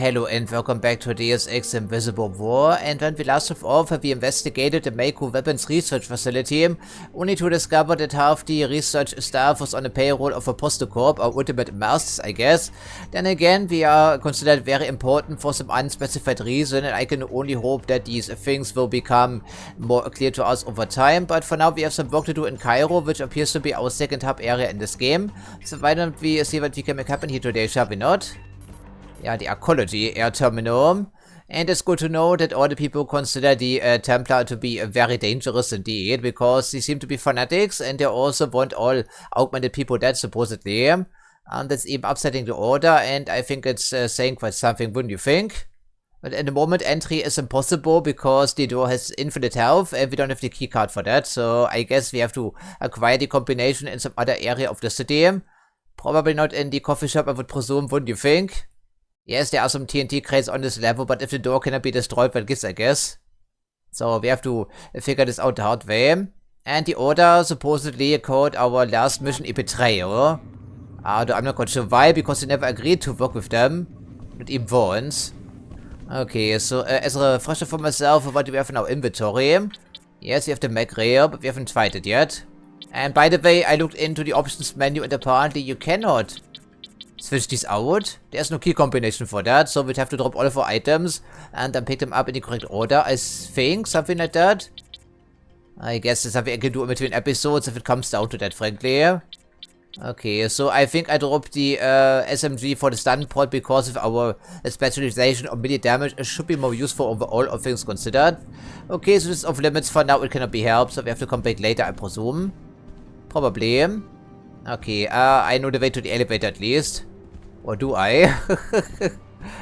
Hello and welcome back to Deus Ex Invisible War, and when we last left off, we investigated the Mako Weapons Research Facility, only to discover that half the research staff was on the payroll of a Postocorp, or Ultimate Masters, I guess. Then again, we are considered very important for some unspecified reason, and I can only hope that these things will become more clear to us over time, but for now we have some work to do in Cairo, which appears to be our second hub area in this game. So why don't we see what we can make happen here today, shall we not? Yeah, the Arcology Air Terminal. And it's good to know that all the people consider the Templar to be very dangerous indeed, because they seem to be fanatics and they also want all augmented people dead, supposedly. That's even upsetting the order, and I think it's saying quite something, wouldn't you think? But at the moment, entry is impossible because the door has infinite health and we don't have the keycard for that, so I guess we have to acquire the combination in some other area of the city. Probably not in the coffee shop, I would presume, wouldn't you think? Yes, there are some TNT crates on this level, but if the door cannot be destroyed, what gives, I guess. So we have to figure this out the hard way. And the Order supposedly called our last mission a betrayal. Although I'm not quite sure why, because they never agreed to work with them. Not even once. Okay, so as a refresher for myself, what do we have in our inventory? Yes, we have the mag rail, but we haven't tried it yet. And by the way, I looked into the options menu and apparently you cannot switch these out. There's no key combination for that, so we'd have to drop all of our items and then pick them up in the correct order, I think, something like that. I guess there's something I can do in between episodes if it comes down to that, frankly. Okay, so I think I dropped the SMG for the stun pod because of our specialization on melee damage. It should be more useful overall, all things considered. Okay, so this is off limits for now, it cannot be helped, so we have to come back later, I presume. Probably. Okay, I know the way to the elevator at least. Or do I?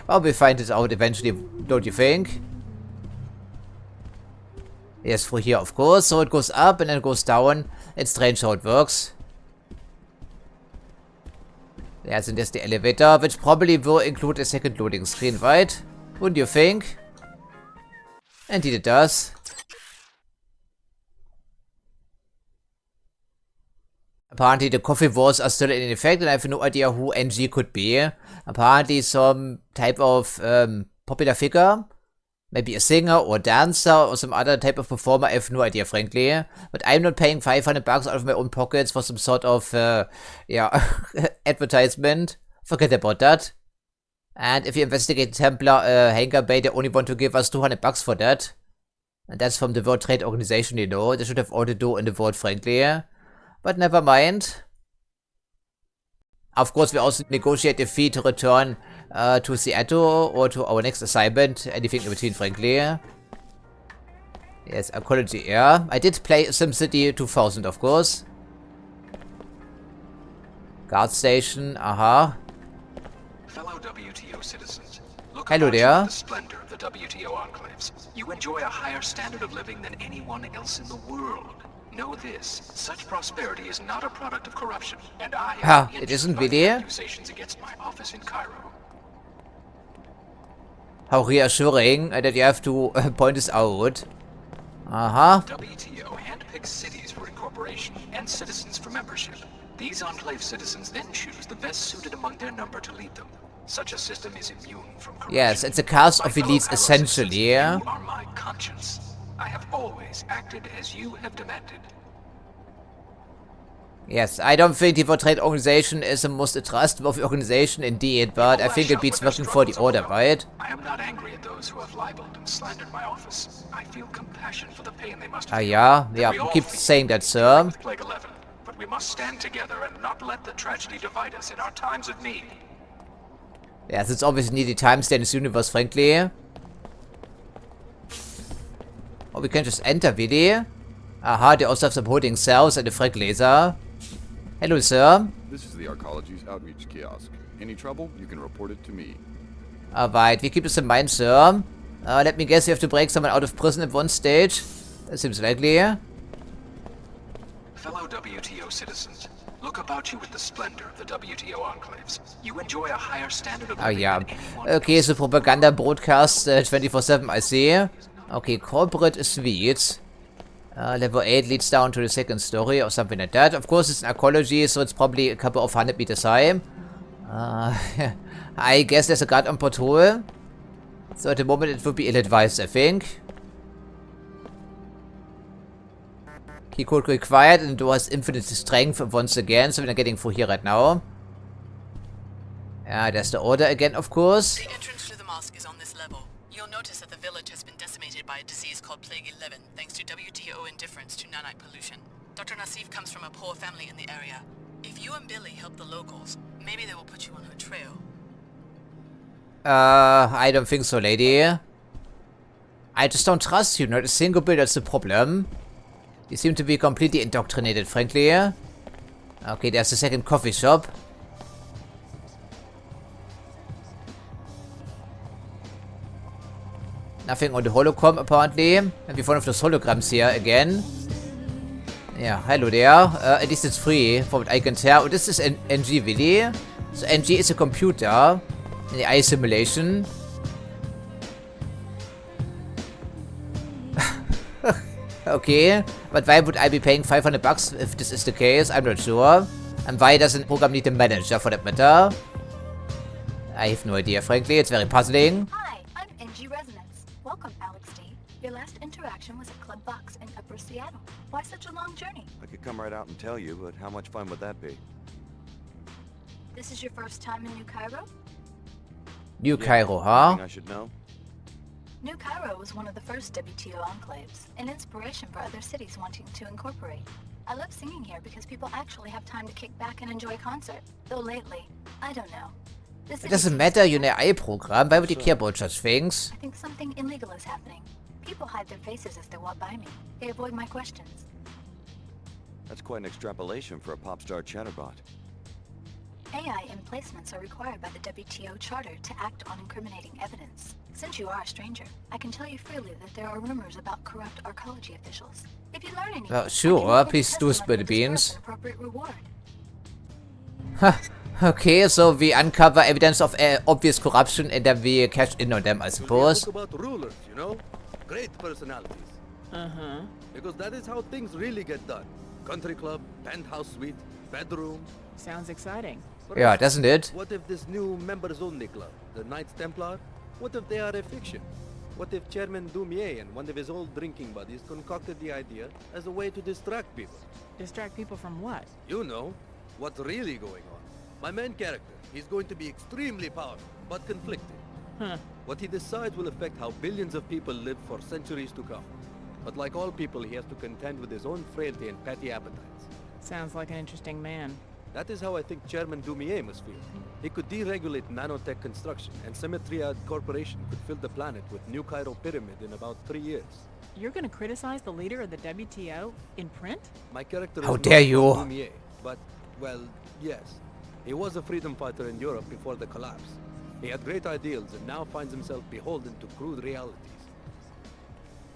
Well, we'll find this out eventually, don't you think? Yes, through here, of course. So it goes up and then it goes down. It's strange how it works. Yes, and there's the elevator, which probably will include a second loading screen, right? Wouldn't you think? Indeed it does. Apparently the coffee wars are still in effect and I have no idea who NG could be. Apparently some type of popular figure. Maybe a singer or dancer or some other type of performer, I have no idea, frankly. But I'm not paying 500 bucks out of my own pockets for some sort of, yeah, advertisement. Forget about that. And if you investigate Templar hangar bay, they only want to give us 200 bucks for that. And that's from the World Trade Organization, you know. They should have all the dough in the world, frankly. But never mind. Of course, we also negotiate a fee to return to Seattle or to our next assignment. Anything in between, frankly. Yes, Arcology Air. I did play SimCity 2000, of course. Guard station, aha. Fellow WTO citizens, look hello about there. You the splendor of the WTO enclaves. You enjoy a higher standard of living than anyone else in the world. Know this, such prosperity is not a product of corruption, and I have it isn't really. Accusations against my office in Cairo. How reassuring that you have to point this out. WTO handpicks cities for incorporation and citizens for membership. These enclave citizens then choose the best suited among their number to lead them. Such a system is immune from corruption. Yes, it's a cast of elites, essentially. You are my conscience. I have always acted as you have demanded. Yes, I don't think the World Trade Organization is the most trustworthy organization indeed, but I think it beats working for the Order, right? I am not angry at those who have libeled and slandered my office. I feel compassion for the pain they must feel. Yeah, keep saying that, sir. With Plague 11, but we must stand together and not let the tragedy divide us in our times of need. Yes, it's obviously needy times there in this universe, frankly. Oh, we can just enter, really? Aha, they also have some holding cells and a frag laser. Hello, sir. This is the Arcology's outreach kiosk. Any trouble, you can report it to me. Alright, we keep this in mind, sir. Let me guess you have to break someone out of prison at one stage. That seems likely. Fellow WTO citizens, look about you with the splendor of the WTO enclaves. You enjoy a higher standard of living yeah. than anyone Okay, else. so propaganda broadcast 24/7, I see. Okay, corporate is sweet. Level 8 leads down to the second story or something like that. Of course, it's an arcology, so it's probably a couple of 100 meters high. I guess there's a guard on patrol. So at the moment it would be ill-advised, I think. Key code required, and the door has infinite strength once again, so we're not getting through here right now. Yeah, there's the order again, of course. The entrance to the mosque is on this level. You'll notice that the village has been decimated by a disease called Plague 11, thanks to WTO indifference to nanite pollution. Dr. Nassif comes from a poor family in the area. If you and Billy help the locals, maybe they will put you on her trail. I don't think so, lady. I just don't trust you, not a single bit, that's the problem. You seem to be completely indoctrinated, frankly. Okay, there's the second coffee shop. Nothing on the holocom, apparently. And we found one of those holograms here again. Yeah, hello there. At least it's free, from what I can tell. Oh, this is NG, really? So NG is a computer in the eye simulation. Okay, but why would I be paying 500 bucks if this is the case? I'm not sure. And why doesn't the program need a manager, for that matter? I have no idea, frankly. It's very puzzling. Hi, I'm NG Resonance. Welcome, Alex D. Your last interaction was at Club Box in Upper Seattle. Why such a long journey? I could come right out and tell you, but how much fun would that be? This is your first time in New Cairo? New Cairo, huh? I should know. New Cairo was one of the first WTO enclaves, an inspiration for other cities wanting to incorporate. I love singing here because people actually have time to kick back and enjoy a concert. Though lately, I don't know. It doesn't matter, you're in an AI program. Why would you care about such things? I think something illegal is happening. People hide their faces as they walk by me. They avoid my questions. That's quite an extrapolation for a pop star chatterbot. AI emplacements are required by the WTO Charter to act on incriminating evidence. Since you are a stranger, I can tell you freely that there are rumors about corrupt arcology officials. If you learn anything, Well, sure, please do spill the beans. Appropriate reward. Huh. Okay, so we uncover evidence of obvious corruption and then we cash in on them, I suppose. Talk about rulers, you know? Great personalities. Uh-huh. Because that is how things really get done. Country club, penthouse suite, bedroom. Sounds exciting. But Yeah, also, doesn't it? What if this new members-only club, the Knights Templar, what if they are a fiction? What if Chairman Dumier and one of his old drinking buddies concocted the idea as a way to distract people? Distract people from what? You know, what's really going on. My main character, he's going to be extremely powerful, but conflicted. Huh. What he decides will affect how billions of people live for centuries to come. But like all people, he has to contend with his own frailty and petty appetites. Sounds like an interesting man. That is how I think Chairman Dumier must feel. He could deregulate nanotech construction, and Symmetria Corporation could fill the planet with New Cairo Pyramid in about 3 years. You're gonna criticize the leader of the WTO in print? My character How is dare not you. Dumier, but, well, yes. He was a freedom fighter in Europe before the collapse. He had great ideals and now finds himself beholden to crude realities.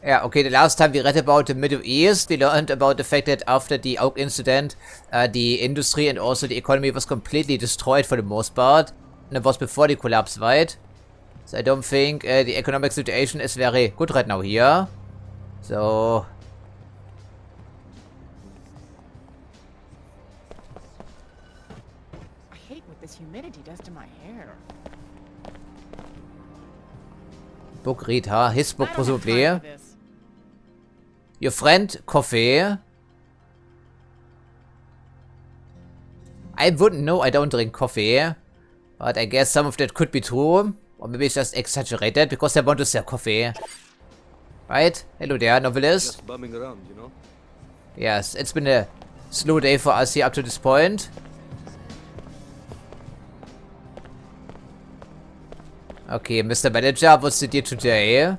Yeah, okay, the last time we read about the Middle East, we learned about the fact that after the Oak incident, the industry and also the economy was completely destroyed for the most part. And it was before the collapse, right? So I don't think the economic situation is very good right now here. So... I hate what this humidity does to my hair. Book read, huh? His book, I don't have presumably. time for this. Your friend, coffee. I wouldn't know, I don't drink coffee. But I guess some of that could be true. Or maybe it's just exaggerated because they want to sell coffee. Right? Hello there, novelist. Just bumming around, you know? Yes, it's been a slow day for us here up to this point. Okay, Mr. Manager, what's the deal today?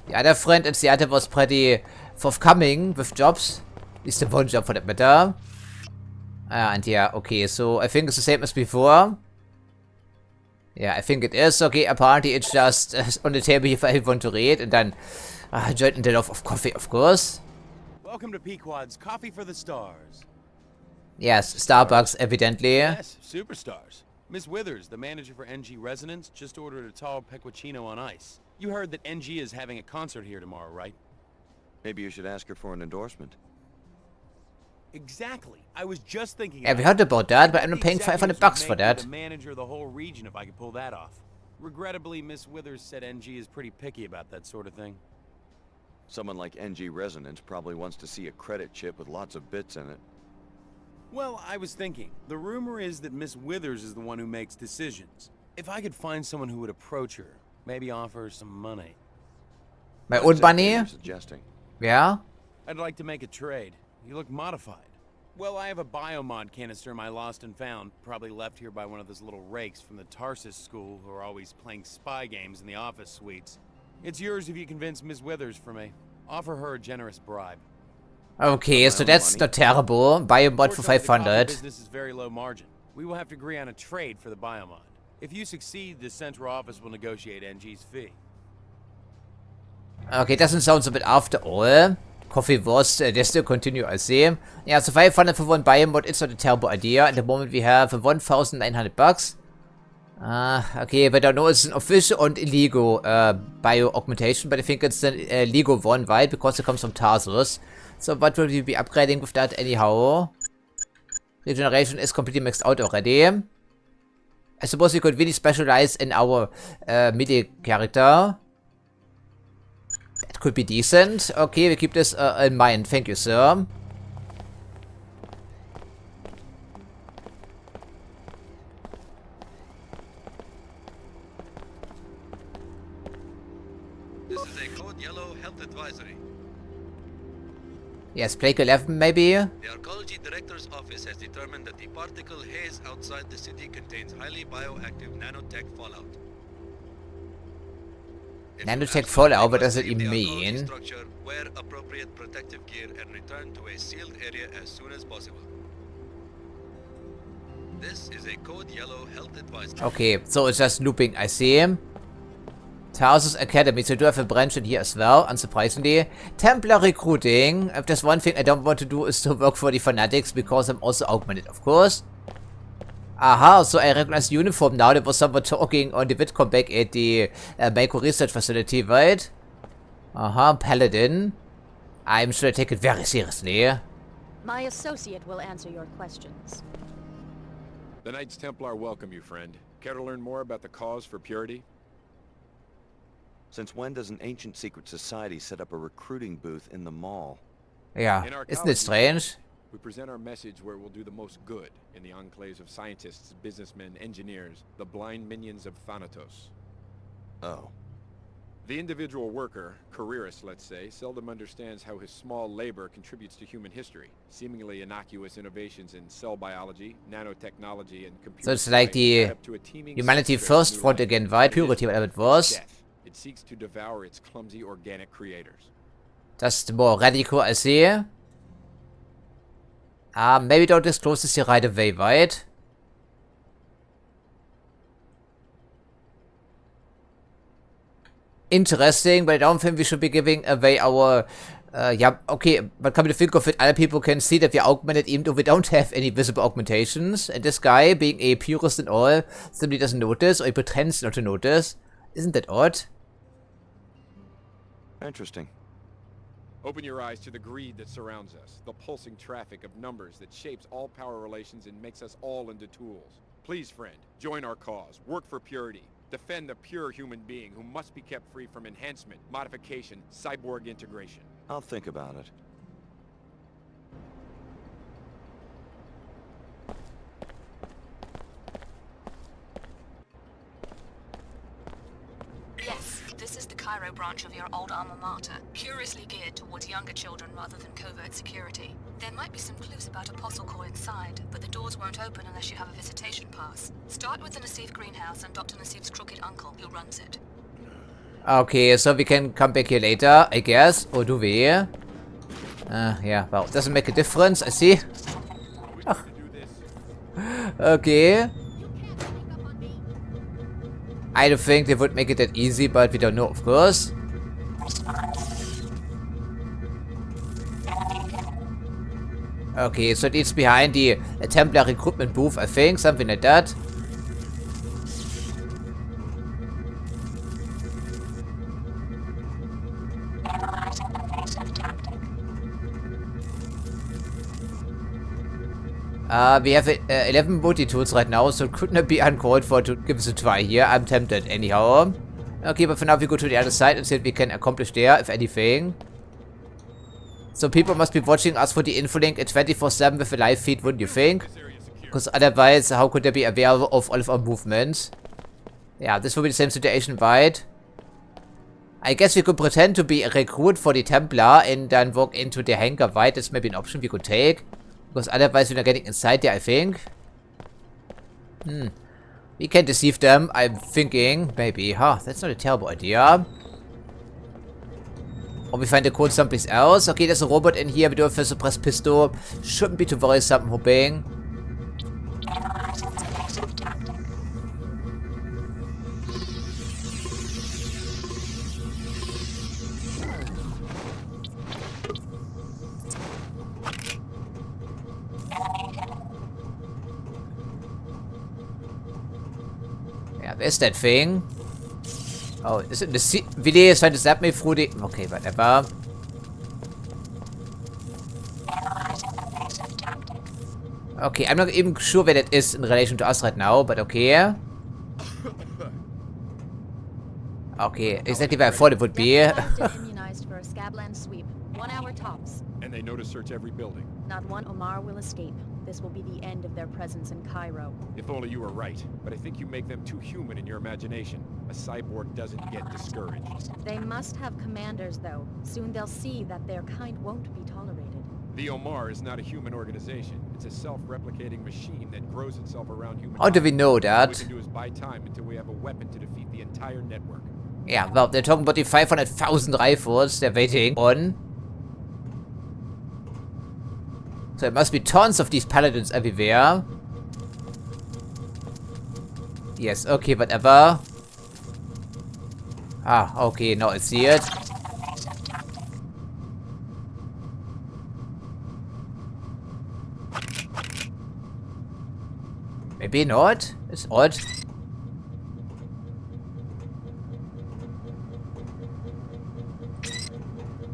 The other friend in Seattle was pretty forthcoming with jobs. At least the one job for that matter. And yeah, okay, so I think it's the same as before. Yeah, I think it is. Okay, apparently it's just on the table here for everyone to read. And then join in the love of coffee, of course. Welcome to Pequod's Coffee for the Stars. Yes, Starbucks, evidently. Yes, superstars. Miss Withers, the manager for NG Resonance, just ordered a tall pecorino on ice. You heard that NG is having a concert here tomorrow, right? Maybe you should ask her for an endorsement. Exactly. I was just thinking. Yeah, we heard about that, but I'm not paying The 500 executives bucks would for make me that. the manager of the whole region if I could pull that off. Regrettably, Miss Withers said NG is pretty picky about that sort of thing. Someone like NG Resonance probably wants to see a credit chip with lots of bits in it. Well, I was thinking, the rumor is that Miss Withers is the one who makes decisions. If I could find someone who would approach her, maybe offer her some money. My own money? You're suggesting. Yeah? I'd like to make a trade. You look modified. Well, I have a biomod canister in my lost and found, probably left here by one of those little rakes from the Tarsus school who are always playing spy games in the office suites. It's yours if you convince Miss Withers for me. Offer her a generous bribe. Okay, so that's not terrible. Biomod for Fortunately, the coffee 500. business is very low margin. We will have to agree on a trade for the biomod. If you succeed, the central office will negotiate NG's fee. Okay, doesn't sound so bad after all. Coffee was, they still continue, I see. Yeah, so 500 for one biomod, it's not a terrible idea. At the moment we have 1,900 bucks. Okay, but I know it's an official and illegal bio-augmentation, but I think it's an legal one, right? Because it comes from Tarsus. So what will we be upgrading with that anyhow? Regeneration is completely maxed out already. I suppose we could really specialize in our melee character. That could be decent. Okay, we keep this in mind. Thank you, sir. This is a code yellow health advisory. Yes, Plague 11 maybe? The Arcology Director's Office has determined that the particle haze outside the city contains highly bioactive nanotech fallout. Nanotech fallout, what does it even mean? Structure, wear appropriate protective gear and return to a sealed area as soon as possible. This is a code yellow health advisory. Okay, so it's just looping, I see. Tarsus Academy, so we do have a branch in here as well, unsurprisingly. Templar recruiting. If there's one thing I don't want to do is to work for the Fanatics, because I'm also augmented, of course. Aha, so I recognize the uniform now. There was someone talking on the VidCon back at the Mako Research Facility, right? Aha, Paladin. I'm sure I take it very seriously. My associate will answer your questions. The Knights Templar welcome you, friend. Care to learn more about the cause for purity? Since when does an ancient secret society set up a recruiting booth in the mall? Yeah, isn't it strange? We present our message where it will do the most good in the enclaves of scientists, businessmen, engineers, the blind minions of Thanatos. Oh. The individual worker, careerist let's say, seldom understands how his small labor contributes to human history. Seemingly innocuous innovations in cell biology, nanotechnology, and computer So it's like the add up to a teeming humanity secret of first new front life. again, right? It is Purity, whatever it was. death. It seeks to devour its clumsy organic creators. That's the more radical, I see. Maybe don't disclose this here right away, right? Interesting, but I don't think we should be giving away our... yeah, okay, but come to think of it, other people can see that we're augmented even though we don't have any visible augmentations. And this guy, being a purist and all, simply doesn't notice, or he pretends not to notice. Isn't that odd? Interesting. Open your eyes to the greed that surrounds us, the pulsing traffic of numbers that shapes all power relations and makes us all into tools. Please, friend, join our cause, work for purity, defend the pure human being who must be kept free from enhancement, modification, cyborg integration. I'll think about it. Yes, this is the Cairo branch of your old alma mater, curiously geared towards younger children rather than covert security. There might be some clues about Apostle Core inside, but the doors won't open unless you have a visitation pass. Start with the Nassif greenhouse and Dr. Nassif's crooked uncle, who runs it. Okay, so we can come back here later, I guess. Or do we? Yeah, well, it doesn't make a difference, I see. Oh. Okay. I don't think they would make it that easy, but we don't know, of course. Okay, so it's behind the Templar recruitment booth, I think, something like that. We have 11 multi-tools right now, so it could not be uncalled for to give us a try here. I'm tempted anyhow. Okay, but for now we go to the other side and see what we can accomplish there, if anything. So people must be watching us for the infolink at 24/7 with a live feed, wouldn't you think? Because otherwise, how could they be aware of all of our movements? Yeah, this will be the same situation, right? I guess we could pretend to be a recruit for the Templar and then walk into the hangar, right? That's maybe an option we could take. Because otherwise we're not getting inside there, I think. We can deceive them, I'm thinking. Maybe, huh? That's not a terrible idea. Or we find the code someplace else. Okay, there's a robot in here. We do have a suppressed pistol. Shouldn't be too worrisome, I'm hoping. Yeah, where's that thing? Oh, is it the video is trying to zap me through the... Okay, whatever. Okay, I'm not even sure where that is in relation to us right now, but okay. Okay, exactly where I thought it would be. Immunized for a Scabland sweep. 1 hour tops. And they know to search every building. Not one Omar will escape. This will be the end of their presence in Cairo. If only you were right. But I think you make them too human in your imagination. A cyborg doesn't get discouraged. They must have commanders, though. Soon they'll see that their kind won't be tolerated. The Omar is not a human organization. It's a self-replicating machine that grows itself around human. How do we know that? All we can do is buy time until we have a weapon to defeat the entire network. Yeah, well, they're talking about the 500,000 rifles they're waiting on. So there must be tons of these paladins everywhere. Yes, okay, whatever. Ah, okay, now I see it. Maybe not. It's odd.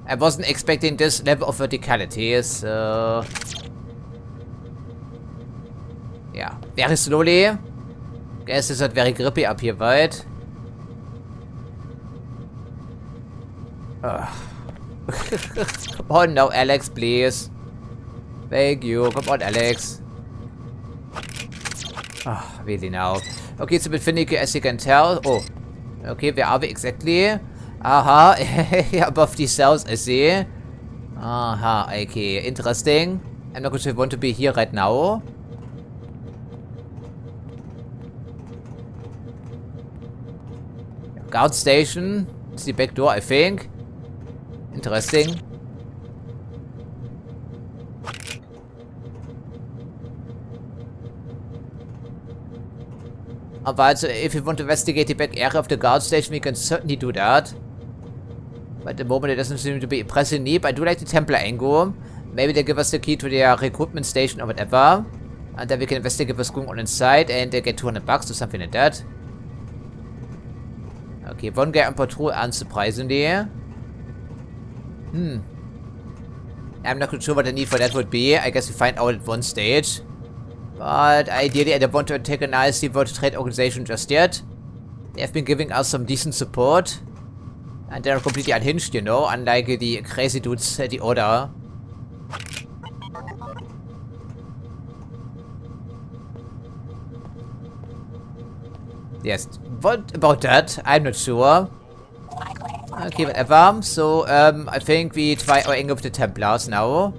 I wasn't expecting this level of verticality, so... Yeah, very slowly. Guess it's not very grippy up here, right? Come on now, Alex, please. Thank you. Come on, Alex. Oh, really now. Okay, it's a bit finicky as you can tell. Oh, okay, where are we exactly? Aha, above these cells, I see. Aha, okay, interesting. I'm not sure if I want to be here right now. Guard station. It's the back door, I think. Interesting. But if you want to investigate the back area of the guard station, we can certainly do that. But at the moment it doesn't seem to be a pressing need. I do like the Templar angle. Maybe they give us the key to their recruitment station or whatever. And then we can investigate what's going on inside and get $200 or something like that. Okay, one guy on patrol, unsurprisingly. I'm not sure what the need for that would be. I guess we find out at one stage. But ideally, I don't want to antagonize the World Trade Organization just yet. They have been giving us some decent support. And they're completely unhinged, you know, unlike the crazy dudes at the Order. Yes, what about that? I'm not sure. Okay, whatever. So, I think we try our angle with the Templars now.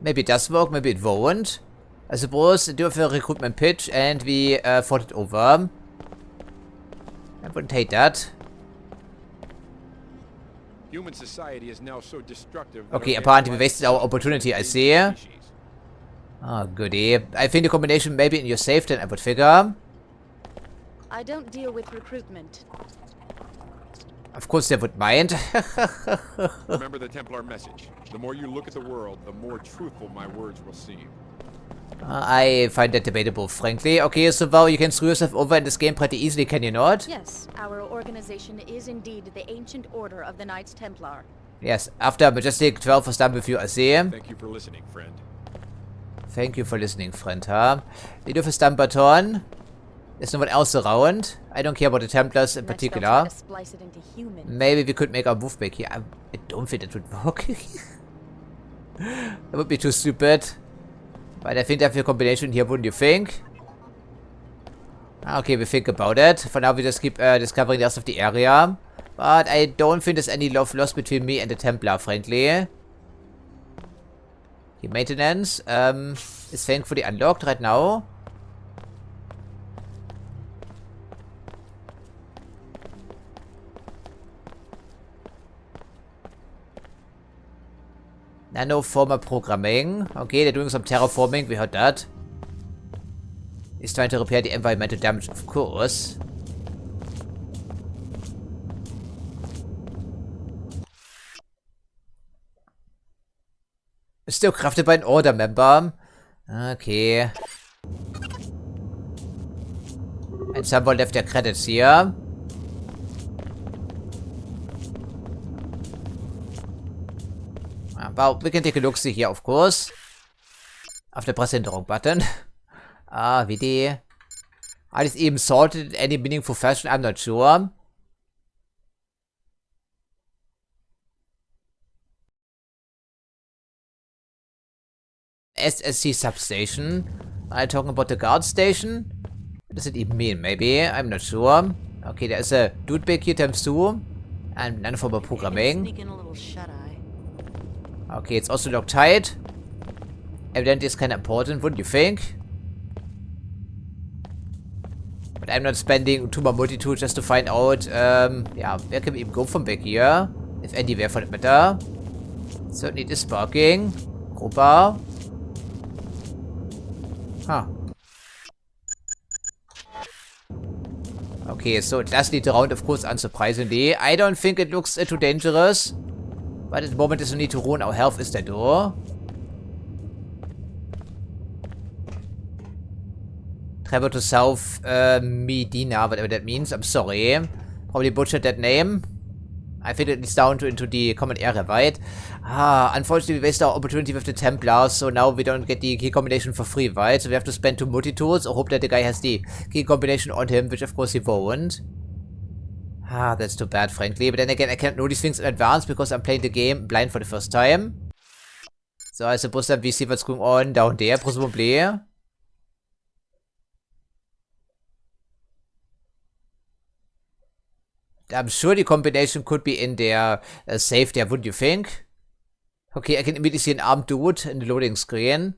Maybe it does work, maybe it won't. I suppose I do have a recruitment pitch and we fought it over. I wouldn't hate that. Human society is now so destructive. Okay, apparently we wasted our opportunity, I see. Oh, goody. I think the combination maybe in your safe then I would figure. I don't deal with recruitment. Of course they would mind. Remember the Templar message. The more you look at the world, the more truthful my words will seem. I find that debatable, frankly. Okay, so Val, you can screw yourself over in this game pretty easily, can you not? Yes, our organization is indeed the Ancient Order of the Knights Templar. Yes, after Majestic 12 was done with you, I see. Thank you for listening, friend. Thank you for listening, friend, huh? Did you stun button? There's no one else around. I don't care about the Templars in particular. Splice it into humans. Maybe we could make our move back here. I don't think that would work. That would be too stupid. But I think that a combination here, wouldn't you think? Okay, we think about it. For now, we just keep discovering the rest of the area. But I don't think there's any love lost between me and the Templar, frankly. The maintenance is thankfully unlocked right now. Nanoformer programming. Okay, they're doing some terraforming. We heard that. He's trying to repair the environmental damage, of course. Still crafted by an order member. Okay. And someone left their credits here. Well, we can take a look-see here, of course. After pressing the wrong button. Wie die. Are these even sorted in any meaningful fashion? I'm not sure. SSC substation. Are you talking about the guard station? What does it even mean? Maybe. I'm not sure. Okay, there's a dude back here times 2. And none for programming. Okay, it's also locked tight. Evidently it's kind of important, wouldn't you think? But I'm not spending too much multitude just to find out, yeah, where can we even go from back here? If anywhere for that matter. Certainly it is sparking. Crowbar. Huh. Okay, so it does lead around, of course, unsurprisingly. I don't think it looks too dangerous. But at the moment, there's no need to ruin our health, is there, though? Travel to South Medina, whatever that means. I'm sorry. Probably butchered that name. I think it's down into the common area, right? Unfortunately, we wasted our opportunity with the Templars, so now we don't get the key combination for free, right? So we have to spend 2 multi-tools or hope that the guy has the key combination on him, which of course he won't. That's too bad, frankly. But then again, I can't know these things in advance because I'm playing the game blind for the first time. So I suppose that we see what's going on down there, presumably. I'm sure the combination could be in their safe there, wouldn't you think? Okay, I can immediately see an armed dude in the loading screen.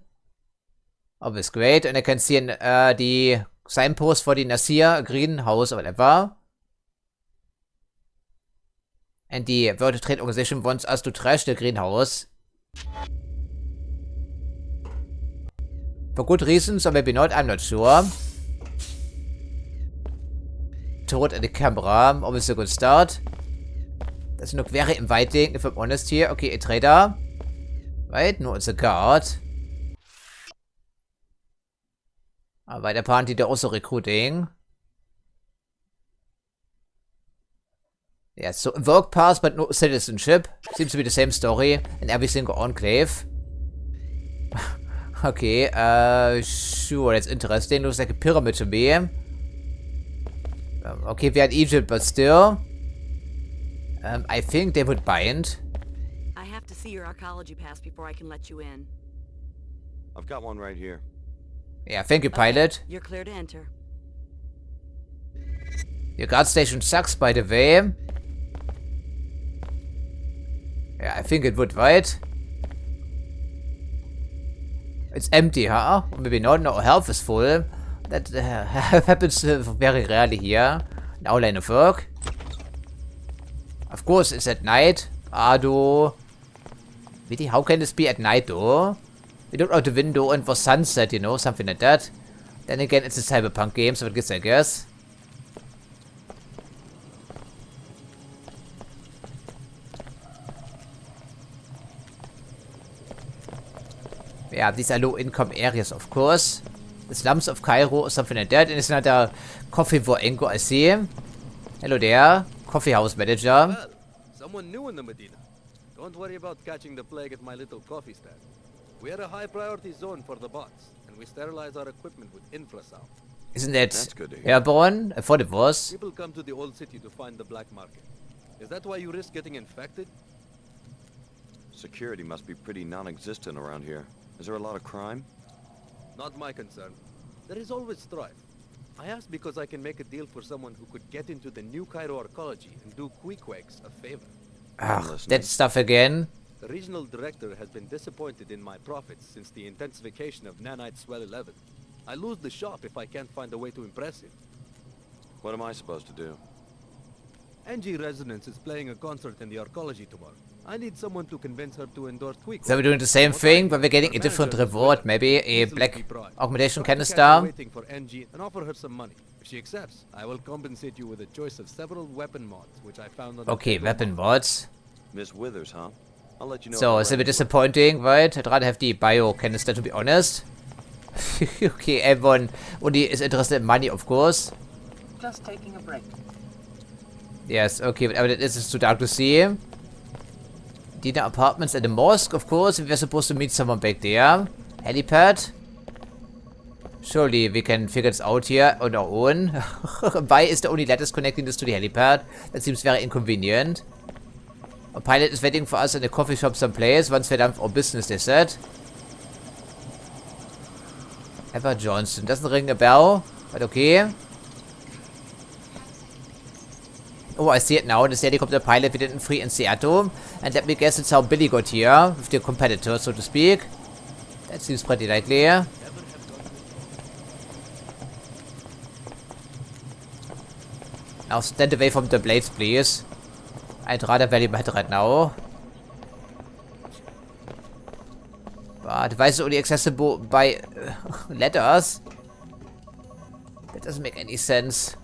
Oh, that's great. And I can see the signpost for the Nasir greenhouse or whatever. And the World Trade Organization wants us to trash the greenhouse. For good reasons, or maybe not, I'm not sure. Turret at the camera, always a good start. Doesn't look very inviting, if I'm honest here. Okay, a trader. Right, no, it's a guard. But apparently they're also recruiting. Yeah, so work pass but no citizenship. Seems to be the same story in every single enclave. Okay, sure, that's interesting. Looks like a pyramid to me. Okay, we're in Egypt, but still. I think they would bind. I have to see your archaeology pass before I can let you in. I've got one right here. Yeah, thank you, pilot. You're clear to enter. Your guard station sucks, by the way. Yeah, I think it would, right? It's empty, huh? Or maybe not. No, health is full. That happens very rarely here. An outline of work. Of course, it's at night. Though. Really, how can this be at night, though? We looked out the window and was sunset, you know, something like that. Then again, it's a cyberpunk game, so I guess. Yeah, these are low-income areas, of course. The slums of Cairo or something like that. And it's another coffee for Enko, I see. Hello there, coffee house manager. Well, someone new in the Medina. Don't worry about catching the plague at my little coffee stand. We are a high priority zone for the bots, and we sterilize our equipment with infrasound. Isn't that airborne? I thought it was. People come to the old city to find the black market. Is that why you risk getting infected? Security must be pretty non-existent around here. Is there a lot of crime? Not my concern. There is always strife. I asked because I can make a deal for someone who could get into the new Cairo arcology and do Queequegs a favor. Ah, that stuff again. The regional director has been disappointed in my profits since the intensification of Nanite Swell 11. I lose the shop if I can't find a way to impress him. What am I supposed to do? NG Resonance is playing a concert in the arcology tomorrow. I need someone to convince her to endorse Queequeg. So we're doing the same thing, but we're getting a different reward. Maybe a black augmentation canister. Waiting for NG and offer her some money. If she accepts, I will compensate you with a choice of several weapon mods, which I found on Okay, weapon mods. Miss Withers, huh? I'll let you know. So, it's a bit disappointing, right? I'd rather have the bio canister, to be honest. Okay, everyone only is interested in money, of course. Just taking a break. Yes, okay, but this is too dark to see. Dina apartments at the mosque, of course. We were supposed to meet someone back there. Helipad. Surely we can figure this out here on our own. Why is the only lattice connecting this to the helipad? That seems very inconvenient. A pilot is waiting for us in a coffee shop someplace. Once we're done with our business, they said. Ever Johnson. Doesn't ring a bell, but okay. Oh, I see it now. This helicopter pilot we didn't free in Seattle. And let me guess it's how Billy got here. With the competitor, so to speak. That seems pretty likely. Now stand away from the blades, please. I'd rather value my head right now. But device is only accessible by letters. That doesn't make any sense.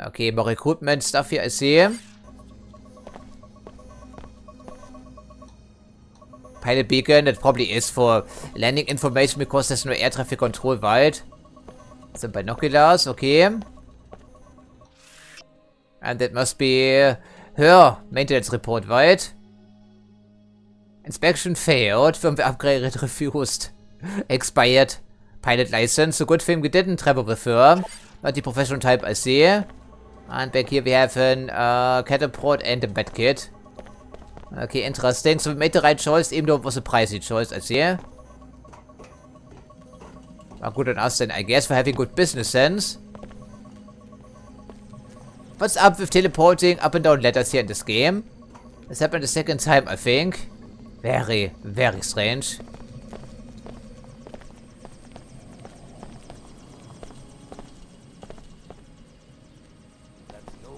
Okay, more recruitment stuff here, I see. Pilot beacon, that probably is for landing information because there's no air traffic control, right? Some binoculars, okay. And that must be her maintenance report, right? Inspection failed. Firmware upgrade refused. Expired. Pilot license. So good thing we didn't travel with her. But the professional type I see. And back here we have an catapult and a bed kit. Okay, interesting. So we made the right choice, even though it was a pricey choice, I see. Well, good on us then, I guess, for having good business sense. What's up with teleporting up and down letters here in this game? This happened the second time, I think. Very, very strange.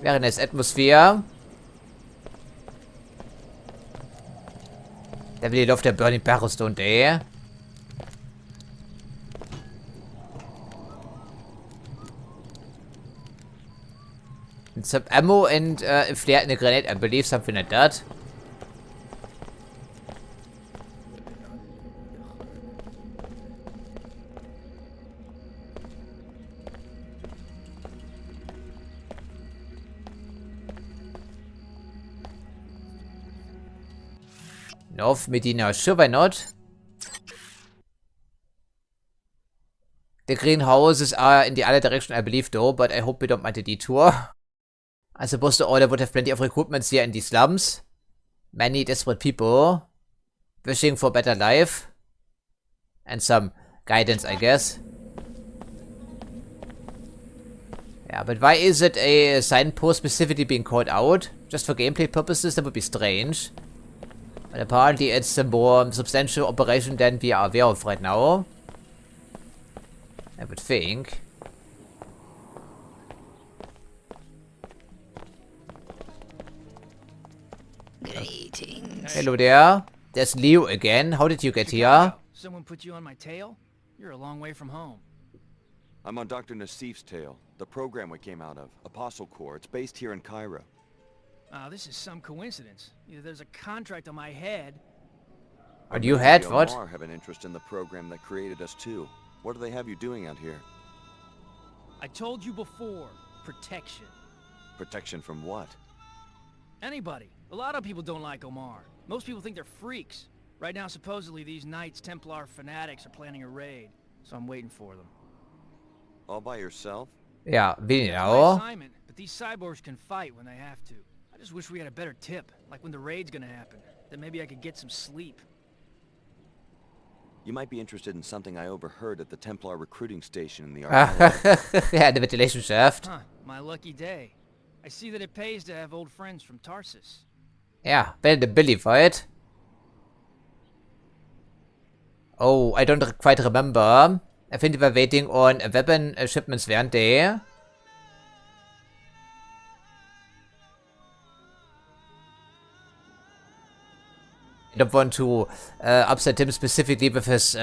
Very nice atmosphere. They really love their burning barrels, don't they? And some ammo and a flare and a grenade, I believe, something like that. North Medina, sure, why not? The greenhouses are in the other direction, I believe, though, but I hope we don't mind the detour. I suppose the order would have plenty of recruitments here in the slums. Many desperate people wishing for a better life. And some guidance, I guess. Yeah, but why is it a signpost specifically being called out? Just for gameplay purposes, that would be strange. But apparently it's a more substantial operation than we are aware of right now. I would think. Greetings. Hello there. There's Leo again. How did you get here? Someone put you on my tail? You're a long way from home. I'm on Dr. Nassif's tail, the program we came out of, Apostle Corps. It's based here in Cairo. Oh, this is some coincidence. Either there's a contract on my head. And you had what? Omar have an interest in the program that created us too. What do they have you doing out here? I told you before. Protection. Protection from what? Anybody. A lot of people don't like Omar. Most people think they're freaks. Right now, supposedly, these Knights Templar fanatics are planning a raid. So I'm waiting for them. All by yourself? Ja, wie That's my genau? assignment, but these cyborgs can fight when they have to. I just wish we had a better tip, like when the raid's gonna happen. Then maybe I could get some sleep. You might be interested in something I overheard at the Templar recruiting station in the archive. Ja, the ventilation shaft. Huh, my lucky day. I see that it pays to have old friends from Tarsus. Yeah, well, the Billy fight. Oh, I don't quite remember. I think we were waiting on weapon shipments, weren't they? I don't want to upset him specifically with his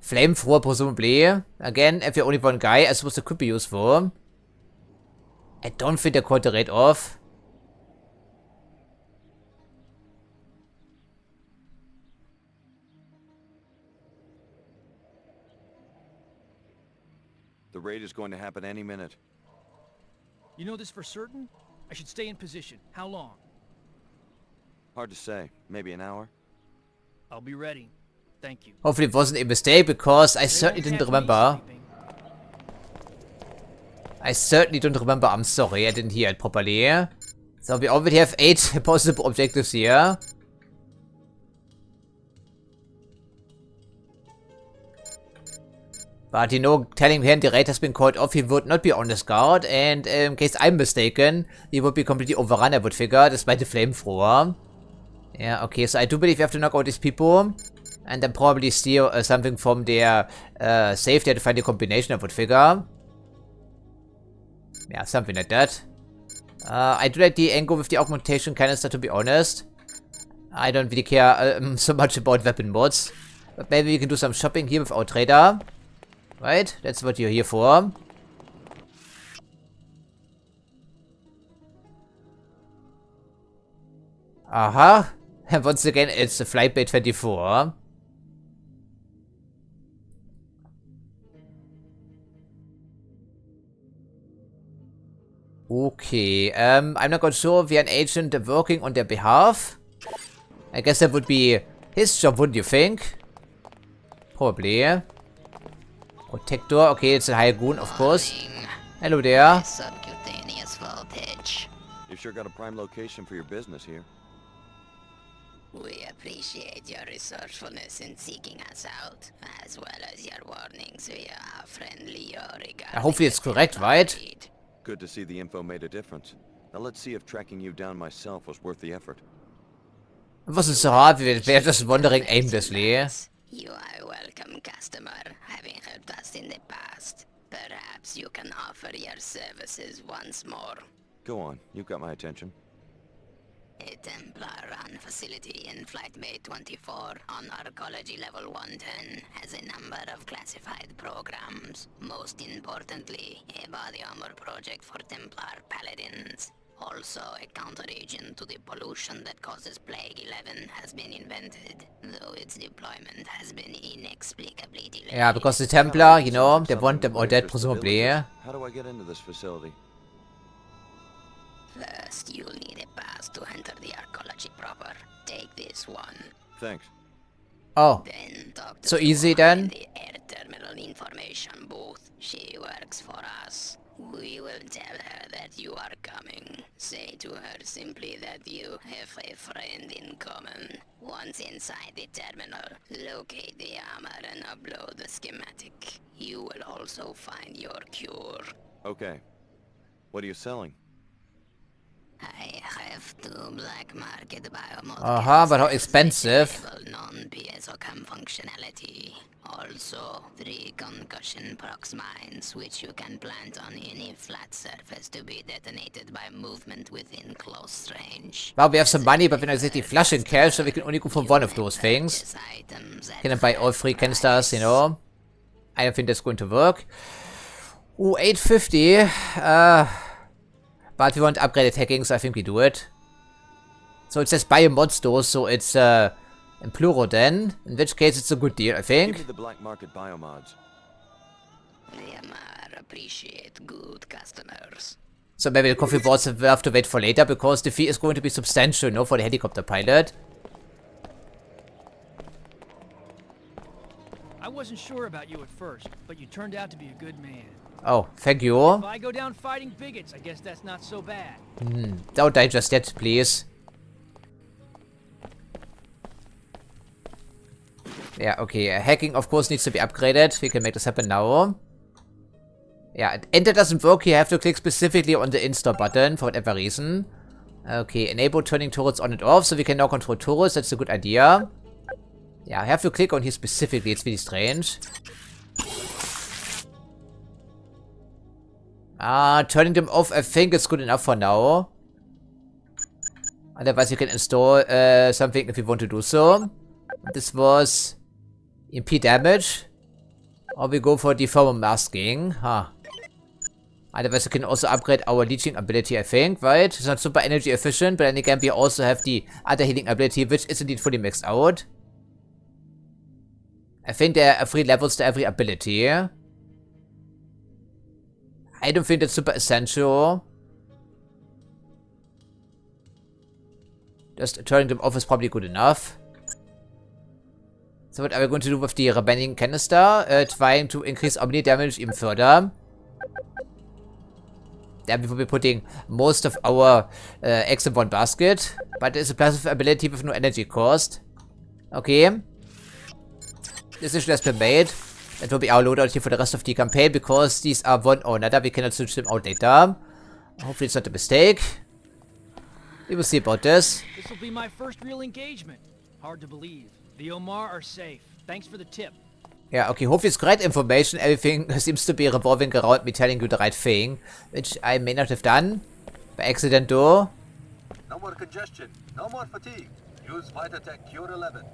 flamethrower, presumably. Again, if you're only one guy, I suppose it could be useful. I don't think they caught the raid off. The raid is going to happen any minute. You know this for certain? I should stay in position. How long? Hard to say. Maybe an hour? I'll be ready. Thank you. Hopefully it wasn't a mistake, because I certainly didn't remember. I certainly don't remember. I'm sorry, I didn't hear it properly. So we already have 8 possible objectives here. But you know, telling him the raid has been called off, he would not be on his guard, and in case I'm mistaken, he would be completely overrun, I would figure, despite the flamethrower. Yeah, okay, so I do believe you have to knock out these people, and then probably steal something from their safe there to find the combination, I would figure. Yeah, something like that. I do like the angle with the augmentation canister, to be honest. I don't really care so much about weapon mods, but maybe we can do some shopping here with our trader. Right? That's what you're here for. Aha. And once again, it's the Flightbait 24. Okay. I'm not quite sure if we are an agent working on their behalf. I guess that would be his job, wouldn't you think? Probably. Protector, okay, it's a high goon, of course. Hello there. Subcutaneous voltage. You've sure got a prime location for your business here. We appreciate your resourcefulness in seeking us out, as well as your warnings via our friend Leo regarding Hopefully it's correct, right? Good to see the info made a difference. Now let's see if tracking you down myself was worth the effort. It wasn't so hard, we were just wandering aimlessly. You are a welcome customer, having helped us in the past. Perhaps you can offer your services once more. Go on, you've got my attention. A Templar-run facility in Flightbait 24 on Arcology Level 110 has a number of classified programs. Most importantly, a body armor project for Templar Paladins. Also, a counter-agent to the pollution that causes Plague 11 has been invented, though its deployment has been inexplicably delayed. Yeah, because the Templar, you know, they want them all dead, presumably. How do I get into this facility? First, you'll need a pass to enter the arcology proper. Take this one. Thanks. Oh, Then talk to so easy then? in the air terminal information booth. She works for us. We will tell her that you are coming. Say to her simply that you have a friend in common. Once inside the terminal, locate the armor and upload the schematic. You will also find your cure. Okay. What are you selling? I have 2 black market biomod but how expensive? non-PSOCAM functionality. Also, 3 concussion prox mines, which you can plant on any flat surface to be detonated by movement within close range. Well, we have some money, but we don't have the flash in cash, so we can only go for one of those things. Can I buy all 3 canisters, you know? I don't think that's going to work. Ooh, 850. But we want upgraded hacking, so I think we do it. So it says buy a mod store, so it's in plural then. In which case it's a good deal, I Give think. me the black market biomods. Liamar appreciate good customers. So maybe the coffee boards will have to wait for later, because the fee is going to be substantial, no, for the helicopter pilot. I wasn't sure about you at first, but you turned out to be a good man. Oh, thank you. If I go down fighting bigots, I guess that's not so bad. Don't die just yet, please. Yeah, okay. Hacking, of course, needs to be upgraded. We can make this happen now. Yeah, enter doesn't work. You have to click specifically on the install button for whatever reason. Okay, enable turning turrets on and off, so we can now control turrets. That's a good idea. Yeah, I have to click on here specifically. It's really strange. Turning them off, I think it's good enough for now. Otherwise, you can install something if you want to do so. This was MP damage. Or we go for deformer masking. Huh. Otherwise, you can also upgrade our leeching ability, I think, right? It's not super energy efficient, but then again, we also have the other healing ability, which is indeed fully maxed out. I think there are 3 levels to every ability. I don't think that's super essential. Just turning them off is probably good enough. So what are we going to do with the remaining canister? Trying to increase our melee damage even further. Then we will be putting most of our eggs in one basket. But there's a passive ability with no energy cost. Okay. Decision has been made. That will be our loadout here for the rest of the campaign, because these are one or another. We cannot switch them out later. Hopefully it's not a mistake. We will see about this. This will be my first real engagement. Hard to believe. The Omar are safe. Thanks for the tip. Yeah, okay, hopefully it's great information. Everything seems to be revolving around me telling you the right thing, which I may not have done. By accident though. No more congestion. No more fatigue. Use VitaTech Cure 11.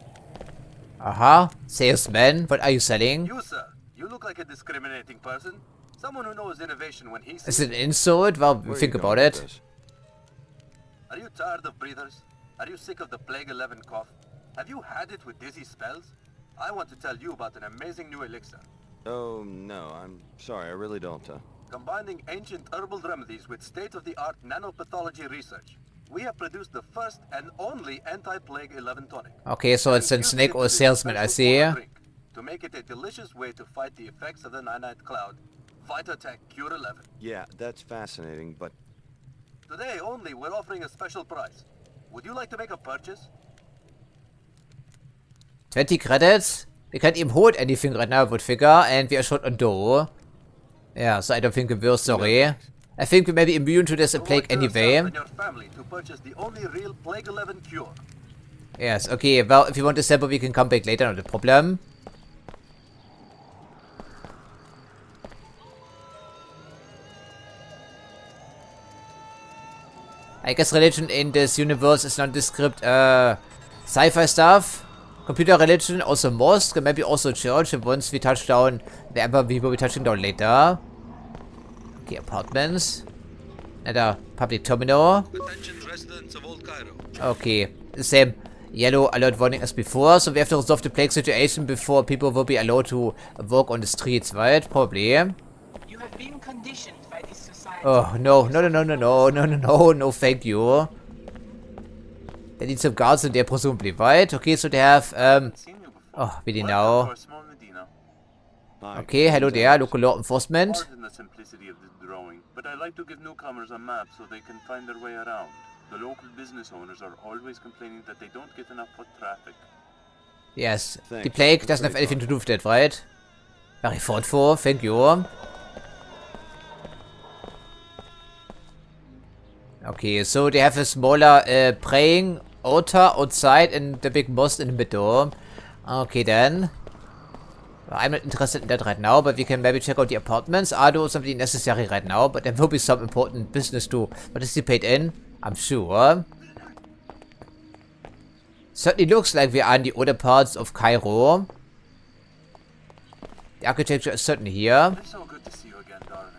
Aha, salesman, what are you selling? You, sir. You look like a discriminating person. Someone who knows innovation when he sees Is it an insult? Well, think about it. Are you tired of breathers? Are you sick of the Plague 11 cough? Have you had it with dizzy spells? I want to tell you about an amazing new elixir. Oh, no, I'm sorry, I really don't. Combining ancient herbal remedies with state-of-the-art nanopathology research, we have produced the first and only anti-Plague 11 tonic. Okay, so it's a snake or a salesman, I see. To make it a delicious way to fight the effects of the Nanite cloud, VitaTech Cure 11. Yeah, that's fascinating, but... Today only, we're offering a special price. Would you like to make a purchase? 20 credits? We can't even hold anything right now, I would figure, and we are short on dough. Yeah, so I don't think we will, sorry. I think we may be immune to this plague anyway. And your family to purchase the only real Plague 11 cure. Yes, okay, well, if you want to sample, we can come back later, not a problem. I guess religion in this universe is nondescript, sci-fi stuff. Computer religion, also mosque, and maybe also church, and once we touch down wherever we will be touching down later. Okay, apartments. Another public terminal. Attention residents of Old Cairo. Okay, the same yellow alert warning as before, so we have to resolve the plague situation before people will be allowed to walk on the streets, right? Probably. You have been conditioned by this society. Oh, no, thank you. They need some guards in there, presumably, right? Okay, so they have, oh, really now. Okay, hello there, local law enforcement. Pardon the simplicity of this drawing, but I like to give newcomers a map so they can find their way around. The local business owners are always complaining that they don't get enough foot traffic. Yes, the plague doesn't have anything to do with that, right? Very thoughtful, thank you. Okay, so they have a smaller praying altar outside and the big mosque in the middle. Okay then. I'm not interested in that right now, but we can maybe check out the apartments. Are those something necessary right now? But there will be some important business to participate in, I'm sure. Certainly looks like we are in the older parts of Cairo. The architecture is certainly here. It's so good to see you again, darling.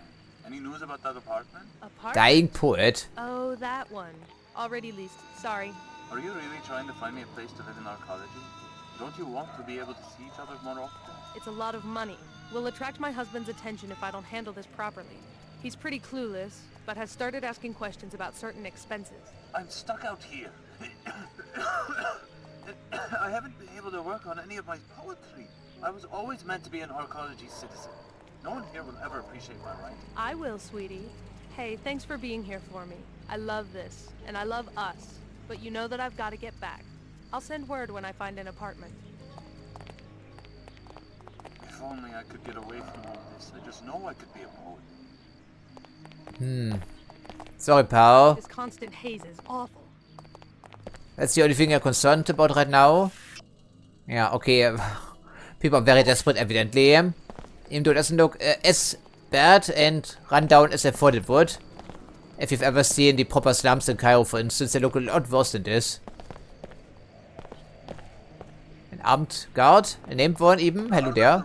Any news about that apartment? Dying poet. Oh, that one. Already leased. Sorry. Are you really trying to find me a place to live in arcology? Don't you want to be able to see each other more often? It's a lot of money. Will attract my husband's attention if I don't handle this properly. He's pretty clueless, but has started asking questions about certain expenses. I'm stuck out here. I haven't been able to work on any of my poetry. I was always meant to be an arcology citizen. No one here will ever appreciate my writing. I will, sweetie. Hey, thanks for being here for me. I love this, and I love us. But you know that I've got to get back. I'll send word when I find an apartment. If only I could get away from all this. I just know I could be a poet. Sorry, pal. This constant haze is awful. That's the only thing you're concerned about right now? Yeah, okay. People are very desperate, evidently. Even though it doesn't look as bad and run down as I thought it would. If you've ever seen the proper slums in Cairo, for instance, they look a lot worse than this. An armed guard, a named one even. Hello there.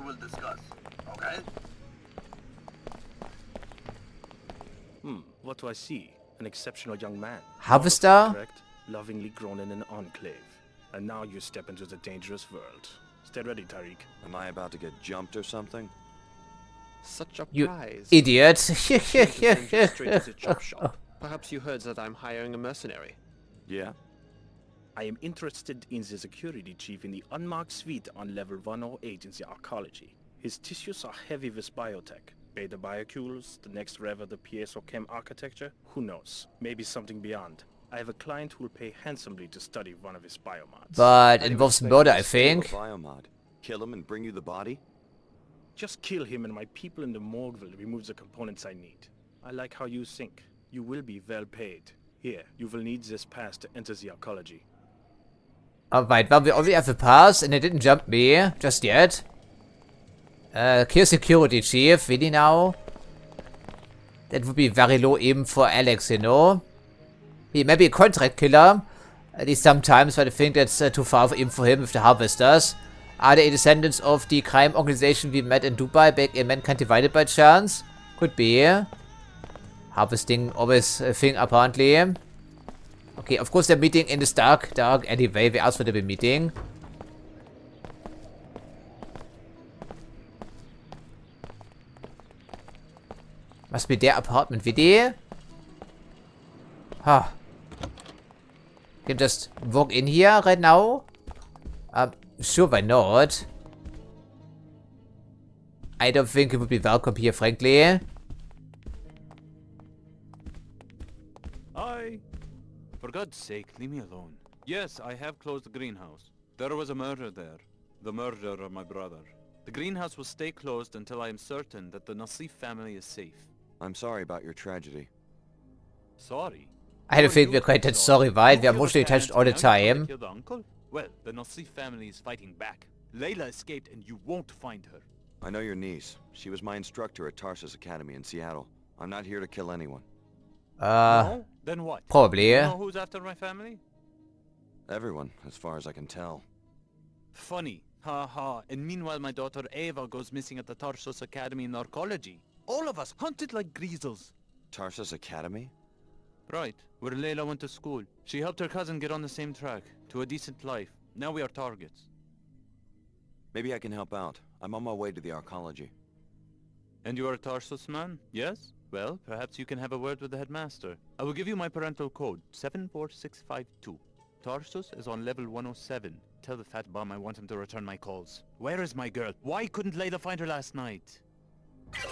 What do I see? An exceptional young man. Harvester? Correct, lovingly grown in an enclave. And now you step into the dangerous world. Stay ready, Tariq. Am I about to get jumped or something? Such a You prize. idiot. Straight to the chop shop. Perhaps you heard that I'm hiring a mercenary. Yeah? I am interested in the security chief in the unmarked suite on level 108 in the arcology. His tissues are heavy with biotech. Beta biocules, the next rev of the piezochem architecture, who knows? Maybe something beyond. I have a client who will pay handsomely to study one of his biomods. But it involves murder, I think. Biomod. Kill him and bring you the body? Just kill him and my people in the morgue will remove the components I need. I like how you think. You will be well paid. Here, you will need this pass to enter the arcology. Alright, well, we already have a pass and it didn't jump me just yet. Kill security chief, really now? That would be very low even for Alex, you know? He may be a contract killer, at least sometimes, but I think that's too far even for him with the harvesters. Are they descendants of the crime organization we met in Dubai back in Mankind Divided by chance? Could be. Harvesting always a thing apparently. Okay, of course they're meeting in this dark anyway. We asked for the meeting. Must be their apartment, video. Huh. Can just walk in here right now? Sure, why not? I don't think it would be welcome here, frankly. Hi. For God's sake, leave me alone. Yes, I have closed the greenhouse. There was a murder there. The murder of my brother. The greenhouse will stay closed until I am certain that the Nassif family is safe. I'm sorry about your tragedy. Sorry? I don't think we're quite that sorry, right? We are emotionally attached all the time. The uncle? Well, the Nassif family is fighting back. Layla escaped and you won't find her. I know your niece. She was my instructor at Tarsus Academy in Seattle. I'm not here to kill anyone. No? Then what? Probably, You yeah. know who's after my family? Everyone, as far as I can tell. Funny. Ha ha. And meanwhile my daughter Ava goes missing at the Tarsus Academy in Arcology. All of us hunted like greasels. Tarsus Academy? Right, where Layla went to school. She helped her cousin get on the same track, to a decent life. Now we are targets. Maybe I can help out. I'm on my way to the arcology. And you are a Tarsus man, yes? Well, perhaps you can have a word with the headmaster. I will give you my parental code, 74652. Tarsus is on level 107. Tell the fat bum I want him to return my calls. Where is my girl? Why couldn't Layla find her last night?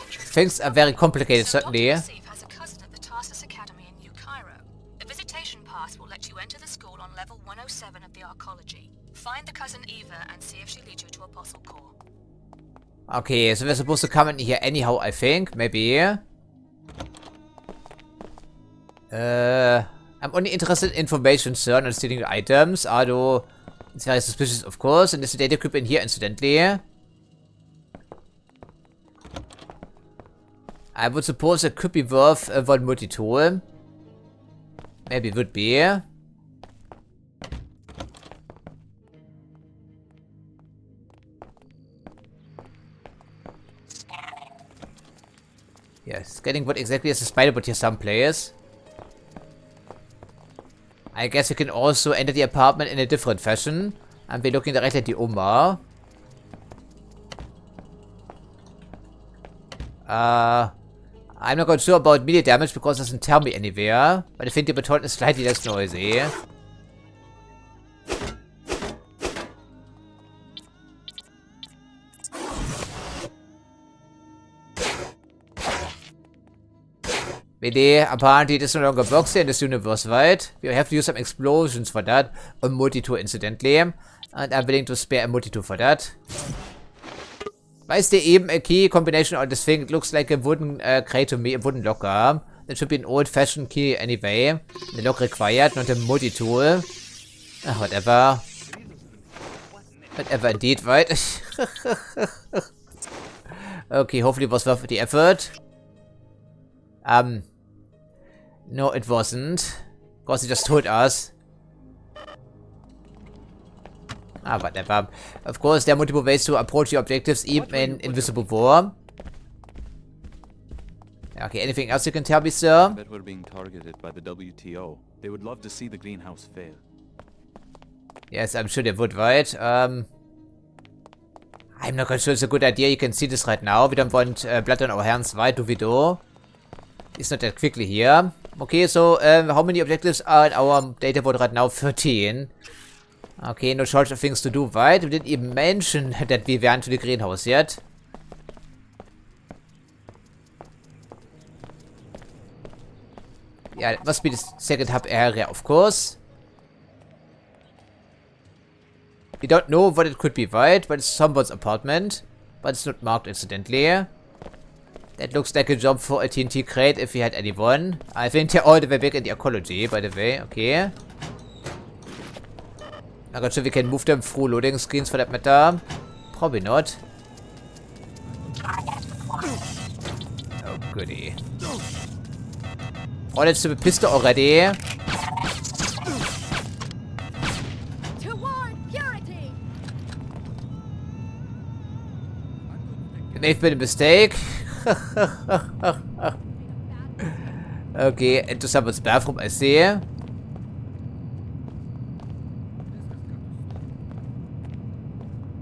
Things are very complicated, certainly. Dr. Nassif has a cousin at the Tarsus Academy in New Cairo. A visitation pass will let you enter the school on level 107 of the arcology. Find the cousin Eva and see if she leads you to Apostle Core. Okay, so we're supposed to come in here anyhow, I think. Maybe. I'm only interested in information, sir, not stealing the items. Although, it's very suspicious, of course. And there's a data cube in here, incidentally. I would suppose it could be worth one multi-tool. Maybe it would be. Yes, getting what exactly is the spider bot here someplace. I guess you can also enter the apartment in a different fashion. And we're looking directly at the Oma. I'm not quite sure about media damage because it doesn't tell me anywhere. But I think the baton is slightly less noisy. BD, apparently it is no longer works here in this universe, right? We have to use some explosions for that. A multi-tool, incidentally. And I'm willing to spare a multi-tool for that. Why is there even a key combination on this thing? It looks like a wooden crate to me, a wooden locker. That should be an old-fashioned key anyway. The lock required, not a multi-tool. Whatever. Whatever indeed, right? Okay, hopefully it was worth the effort. No, it wasn't. Because he just told us. Whatever. Of course, there are multiple ways to approach your objectives, even in Invisible War. Okay, anything else you can tell me, sir? I bet we're being targeted by the WTO. They would love to see the greenhouse fail. Yes, I'm sure they would, right? I'm not quite sure it's a good idea. You can see this right now. We don't want blood on our hands, right? Do we do? It's not that quickly here. Okay, so how many objectives are in our data board right now? 13. Okay, no shortage of things to do, right? We didn't even mention that we went to the greenhouse yet. Yeah, it must be the second hub area, of course. We don't know what it could be, right? But it's someone's apartment. But it's not marked, incidentally. That looks like a job for a TNT crate if we had anyone. I think they're all the way back in the ecology, by the way. Okay. I'm not sure we can move them through loading screens for that matter. Probably not. Oh, goody. Oh, that's a pistol already. It may have been a mistake. Okay, into someone's bathroom, I see.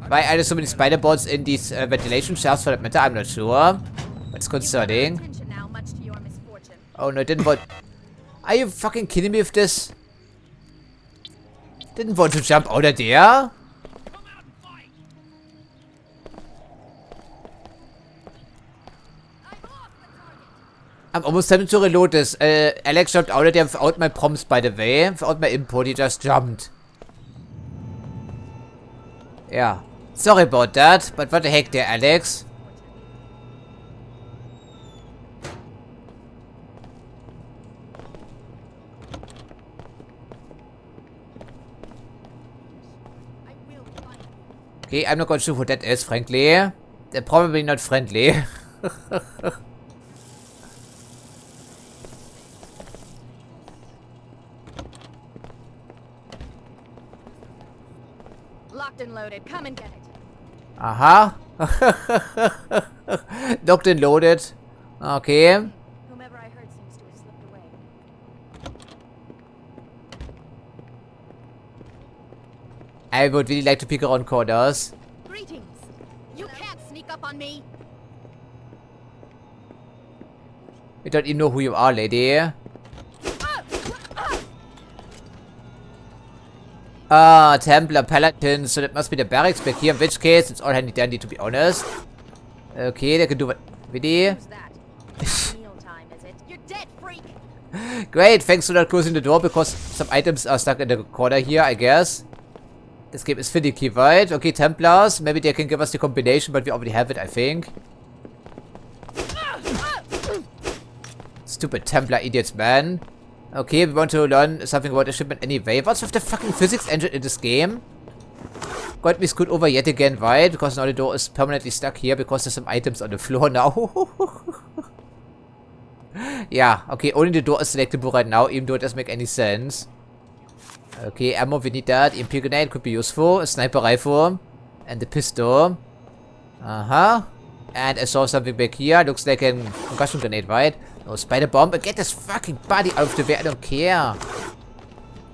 Why are there so many spider bots in these ventilation shafts for that matter? I'm not sure. It's concerning. Oh no, didn't want... Are you fucking kidding me with this? Didn't want to jump out of there? I'm almost tempted to reload this. Alex jumped out of there without my prompts, by the way. Without my input, he just jumped. Yeah. Sorry about that, but what the heck there, Alex? Okay, I'm not quite sure who that is, frankly. They're probably not friendly. Locked and loaded. Come and get it. Aha. Locked and loaded. Okay. Whomever I heard seems to have slipped away. I would really like to peek around corners. Greetings. You can't sneak up on me. We don't even know who you are, lady. Templar Paladin, so that must be the barracks back here, in which case it's all handy dandy to be honest. Okay, they can do what we do. Great, thanks for not closing the door because some items are stuck in the corner here, I guess. This game is finicky, right? Okay, Templars, maybe they can give us the combination, but we already have it, I think. Stupid Templar idiots, man. Okay, we want to learn something about the shipment anyway. What's with the fucking physics engine in this game? Got me screwed over yet again, right? Because now the door is permanently stuck here because there's some items on the floor now. Yeah, okay, only the door is selectable right now, even though it doesn't make any sense. Okay, ammo, we need that. EMP grenade could be useful. A sniper rifle. And the pistol. Uh-huh. And I saw something back here. Looks like a concussion grenade, right? No, spider bomb. Get this fucking body out of the way. I don't care.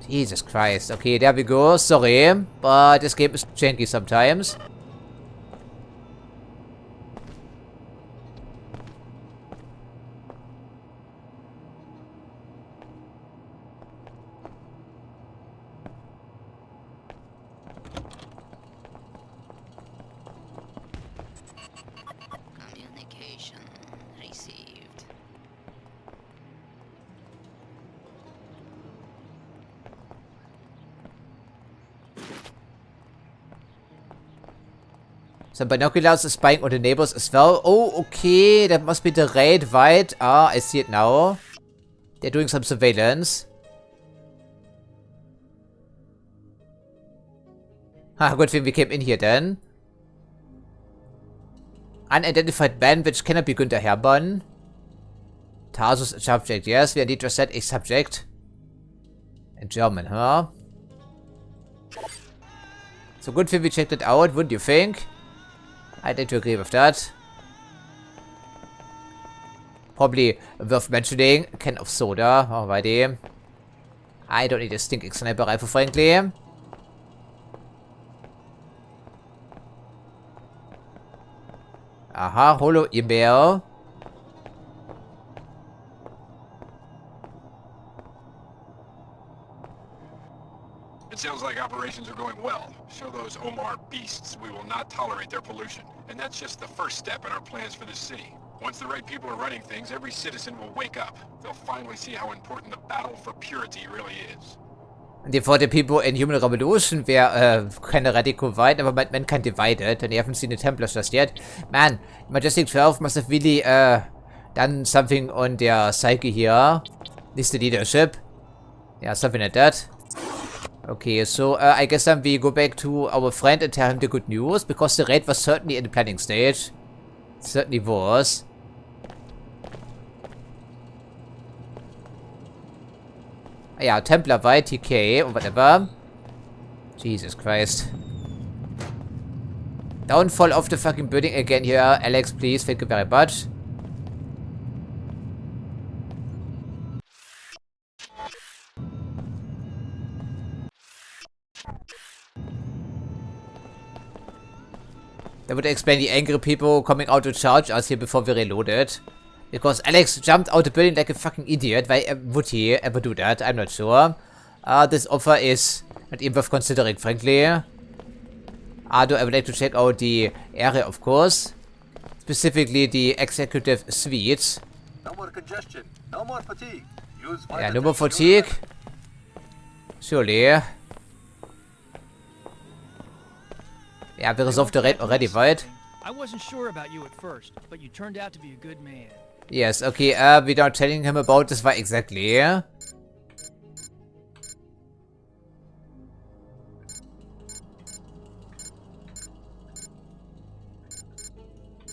Jesus Christ. Okay, there we go. Sorry, but this game is janky sometimes. Communication received. Some binoculars are spying on the neighbors as well. Oh, okay. That must be the raid, right? Ah, I see it now. They're doing some surveillance. Ah, good thing we came in here then. Unidentified man, which cannot be Günther Hermann. Tarsus, a subject. Yes, we need to set a subject. In German, huh? So good thing we checked it out, wouldn't you think? I'd like to agree with that. Probably worth mentioning. A can of soda. Alrighty. I don't need a stinking sniper rifle, frankly. Aha, holo email. It sounds like operations are going well. Show those Omar beasts we will not tolerate their pollution. And that's just the first step in our plans for this city. Once the right people are running things, every citizen will wake up. They'll finally see how important the battle for purity really is. Die 40 people in Human Revolution wäre keine Radical White, aber Mankind Divided. And you haven't seen the Templars just yet. Man, Majestic 12 must have really done something on their psyche here. This the leadership. Yeah, something like that. Okay, so I guess then we go back to our friend and tell him the good news, because the raid was certainly in the planning stage. It certainly was. Yeah, Templar White, TK, or whatever. Jesus Christ. Don't fall off the fucking building again here, Alex, please. Thank you very much. That would explain the angry people coming out to charge us here before we reloaded. Because Alex jumped out the building like a fucking idiot. Why would he ever do that? I'm not sure. This offer is not even worth considering, frankly. I would like to check out the area, of course. Specifically the executive suites. No more congestion. No more fatigue. Use yeah, no more fatigue. Surely. Yeah, we resolved the raid already, right? I wasn't sure about you at first, but you turned out to be a good man. Yes, okay, without telling him about this, why exactly?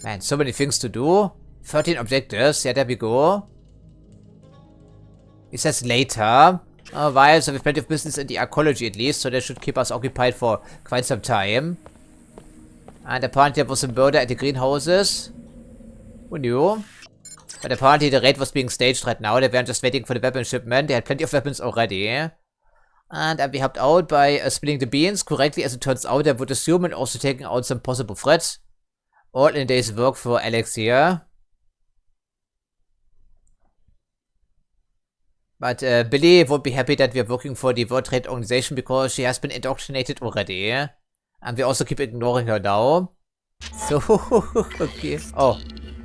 Man, so many things to do. 13 objectives, yeah, there we go. It says later. While, so we have plenty of business in the archaeology at least, so that should keep us occupied for quite some time. And apparently there was a murder at the greenhouses. Who knew? But apparently the raid was being staged right now. They weren't just waiting for the weapon shipment. They had plenty of weapons already. And we helped out by spilling the beans correctly, as it turns out. I would assume, and also taking out some possible threats. All in a day's work for Alex here. But Billy won't be happy that we're working for the World Trade Organization, because she has been indoctrinated already. And we also keep ignoring her now. So, okay. Oh.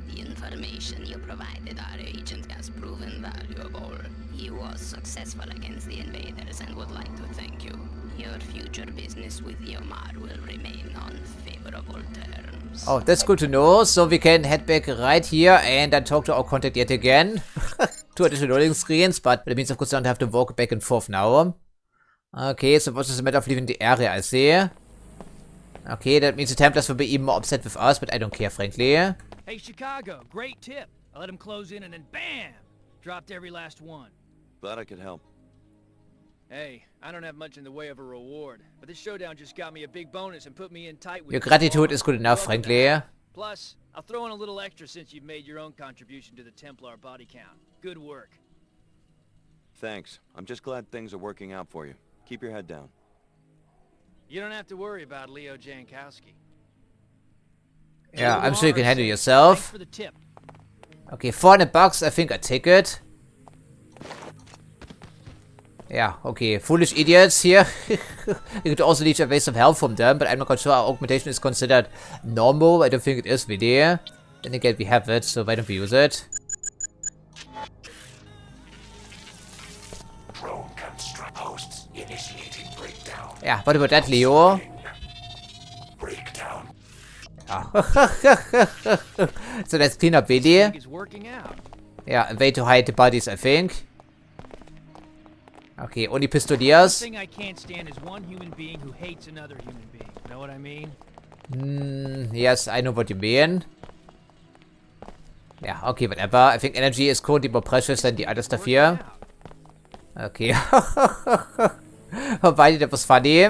The information you provided our agent has proven valuable. He was successful against the invaders and would like to thank you. Your future business with Yomar will remain on favorable terms. Oh, that's good to know. So we can head back right here and then talk to our contact yet again. 2 additional loading screens, but it means of course I don't have to walk back and forth now. Okay, so what's just a matter of leaving the area, I see. Okay, that means the Templars will be even more upset with us, but I don't care, frankly. Hey, Chicago, great tip. I let him close in and then BAM! Dropped every last one. Glad I could help. Hey, I don't have much in the way of a reward, but this showdown just got me a big bonus and put me in tight with Your gratitude is good enough, frankly. Plus, I'll throw in a little extra since you've made your own contribution to the Templar body count. Good work. Thanks. I'm just glad things are working out for you. Keep your head down. You don't have to worry about Leo Jankowski. Yeah, I'm sure you can handle yourself. Thanks for the tip. Okay, $400, I think I take it. Yeah, okay, foolish idiots here. You could also need to evade some help from them, but I'm not quite sure our augmentation is considered normal. I don't think it is really. Then again, we have it, so why don't we use it? Yeah, what about that, Leo? Breakdown. Yeah. So let's clean up Billy. Yeah, a way to hide the bodies, I think. Okay, only Pistoliers. The thing I can't stand is one human being who hates another human being. Know what I mean? Yes, I know what you mean. Yeah, okay, whatever. I think energy is currently more precious than the other stuff here. Okay. Alrighty, that was funny.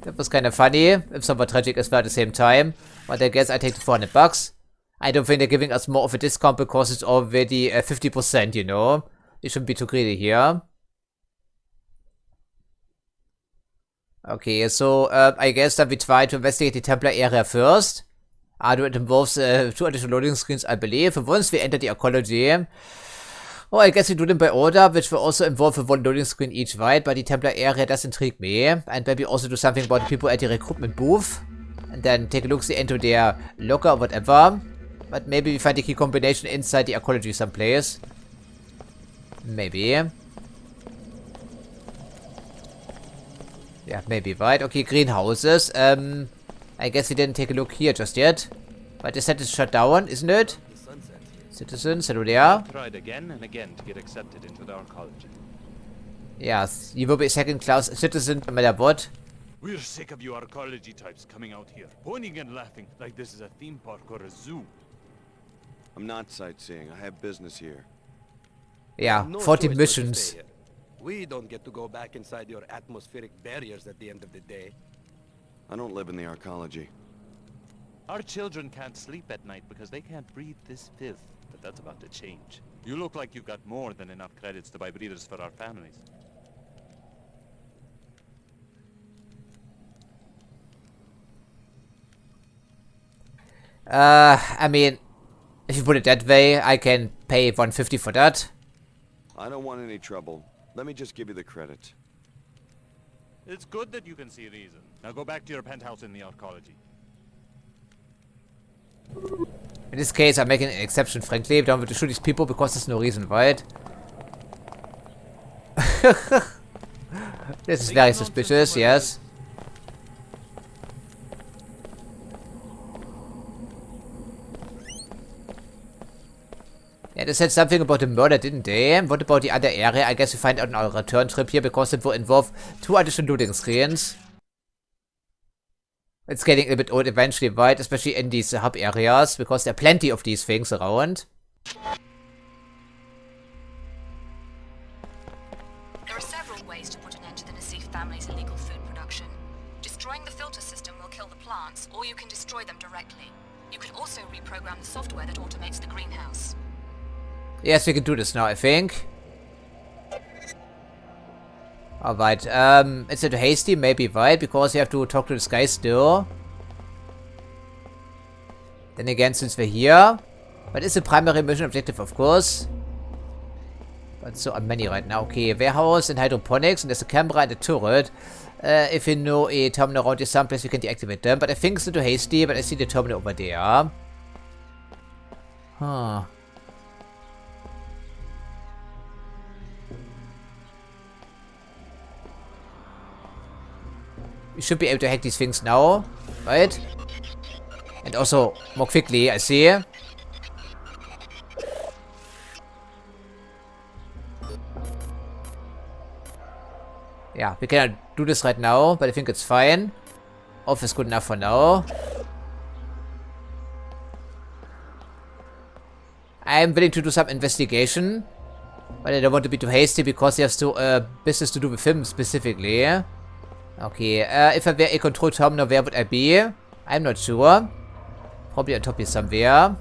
That was kind of funny. If somewhat tragic as well at the same time. But I guess I take the $400. I don't think they're giving us more of a discount because it's already 50%, you know. They shouldn't be too greedy here. Okay, so I guess that we try to investigate the Templar area first. It involves 2 additional loading screens, I believe. And once we enter the archaeology, oh, I guess we do them by order, which will also involve a 1 loading screen each, right? But the Templar area does intrigue me. And maybe also do something about the people at the recruitment booth. And then take a look into their locker or whatever. But maybe we find the key combination inside the archaeology someplace. Maybe. Yeah, maybe, right? Okay, greenhouses. I guess we didn't take a look here just yet. But the set is shut down, isn't it? Citizens, hello there. Tried again and again to get accepted into the archaeology. Yes, you will be a second-class citizen no matter what. We're sick of you archaeology types coming out here, pointing and laughing like this is a theme park or a zoo. I'm not sightseeing. I have business here. Yeah, No 40 choice but to missions. stay here. We don't get to go back inside your atmospheric barriers at the end of the day. I don't live in the archaeology. Our children can't sleep at night because they can't breathe this filth, but that's about to change. You look like you've got more than enough credits to buy breeders for our families. I mean, if you put it that way, I can pay $150 for that. I don't want any trouble. Let me just give you the credit. It's good that you can see reason. Now go back to your penthouse in the archaeology. In this case, I'm making an exception, frankly. We don't want to shoot these people because there's no reason, right? This is very suspicious, yes. Yeah, they said something about the murder, didn't they? What about the other area? I guess we find out on our return trip here because it will involve 2 additional looting screens. It's getting a bit old eventually, right? Especially in these hub areas because there are plenty of these things around. There are several ways to put an end to the Nassif family's illegal food production. Destroying the filter system will kill the plants, or you can destroy them directly. You can also reprogram the software that automates the greenhouse. Yes, we can do this now, I think. Alright, it's a bit hasty, maybe, right? Because we have to talk to this guy still. Then again, since we're here. But it's a primary mission objective, of course. But so many right now. Okay, warehouse and hydroponics, and there's a camera and a turret. If you know a terminal around here someplace, we can deactivate them. But I think it's a little hasty, but I see the terminal over there. Huh. We should be able to hack these things now, right? And also more quickly, I see. Yeah, we cannot do this right now, but I think it's fine. Off is good enough for now. I'm willing to do some investigation, but I don't want to be too hasty because there's still business to do with him specifically. Okay, if I were a control terminal, where would I be? I'm not sure. Probably on top here somewhere.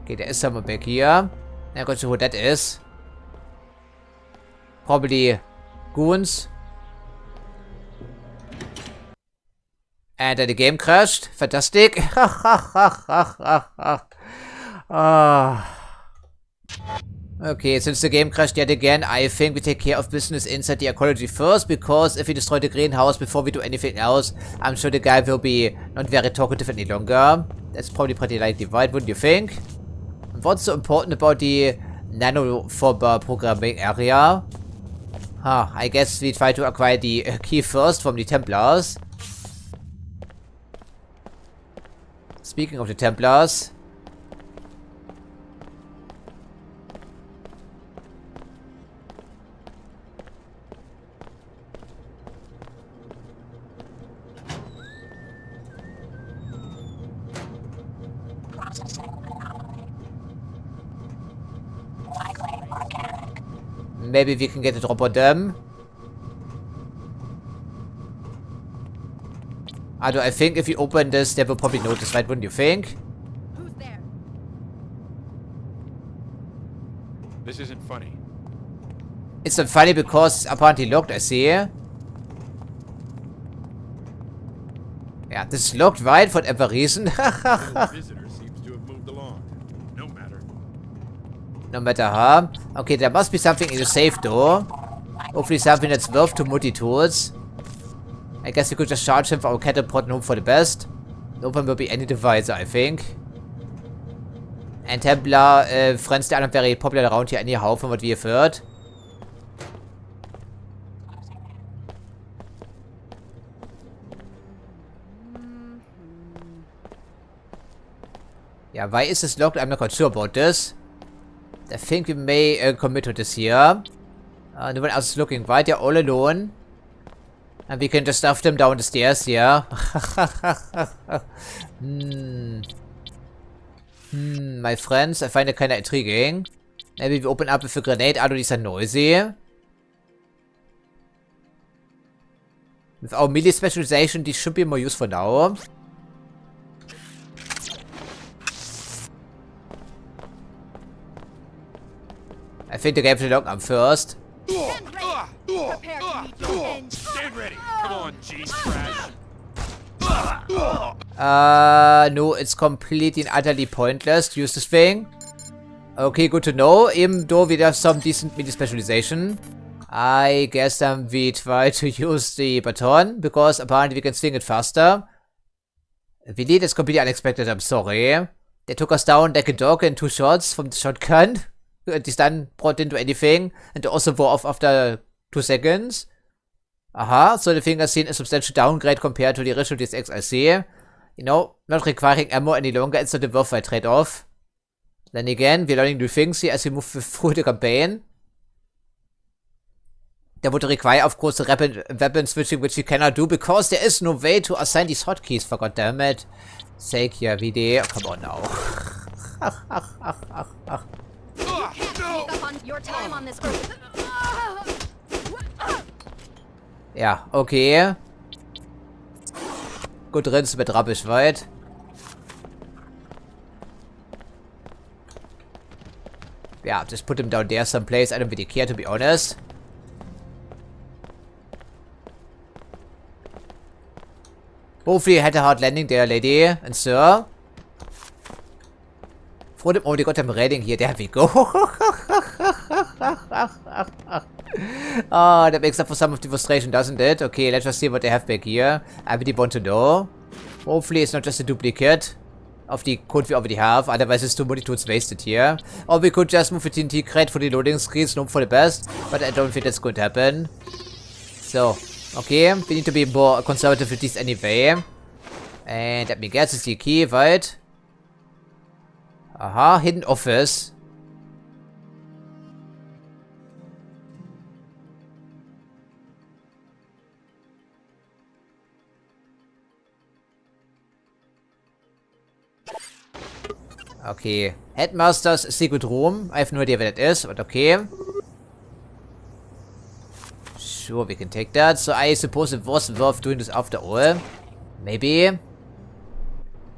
Okay, there is someone back here. I'm not sure who that is. Probably goons. And then the game crashed. Fantastic. Okay, since the game crashed yet again, I think we take care of business inside the ecology first, because if we destroy the greenhouse before we do anything else, I'm sure the guy will be not very talkative any longer. That's probably pretty likely, right? Wouldn't you think? And what's so important about the nanofiber programming area? I guess we try to acquire the key first from the Templars. Speaking of the Templars. Maybe we can get a drop on them. Although I think if you open this, they will probably notice, right? Wouldn't you think? Who's there? This isn't funny. It's not funny because it's apparently locked, I see. Yeah, this is locked, right? For whatever reason. Visitor seems to have moved along. No matter. No matter, huh? Okay, there must be something in the safe door. Hopefully something that's worth to multi-tools. I guess we could just charge him for our catapult and hope for the best. No one will be any divisor, I think. And Templar friends, they are not very popular around here anyhow, from what we have heard. Yeah, why is this locked? I'm not quite sure about this. I think we may commit to this here. No one else is looking, right? They're all alone. And we can just stuff them down the stairs here. My friends, I find it kind of intriguing. Maybe we open up with a grenade, although these are noisy. With our melee specialization, these should be more useful now. I think the game should lock up first. Stand ready. Come on, G trash. No, it's completely and utterly pointless to use this thing. Okay, good to know. Even though we have some decent melee specialization, I guess we try to use the baton, because apparently we can swing it faster. Really, that's completely unexpected, I'm sorry. They took us down like a dog in 2 shots from the shotgun. The stun brought into anything, and also wore off after 2 seconds. Aha, so the thing has seen a substantial downgrade compared to the original Deus Ex, I see. You know, not requiring ammo any longer, it's not a worthwhile trade-off. Then again, we're learning new things here as we move through the campaign. That would require, of course, the rapid weapon switching, which we cannot do, because there is no way to assign these hotkeys, for goddammit. Sake here, VD. Oh, come on now. Ja, okay. Gut drin, mit Rubbish weit. Yeah, just put him down there someplace. I don't really care, to be honest. Hopefully you had a hard landing there, lady and sir. Oh, they got them raiding here. There we go. Oh, that makes up for some of the frustration, doesn't it? Okay, let's just see what they have back here. I really want to know. Hopefully it's not just a duplicate of the code we already have. Otherwise it's too many tools wasted here. Or we could just move a TNT crate for the loading screens and hope for the best. But I don't think that's going to happen. So, okay. We need to be more conservative with this anyway. And let me guess, it's the key, right? Aha, hidden office. Okay. Headmaster's secret room. I have no idea where that is, but okay. Sure, we can take that. So I suppose it was worth doing this after all. Maybe.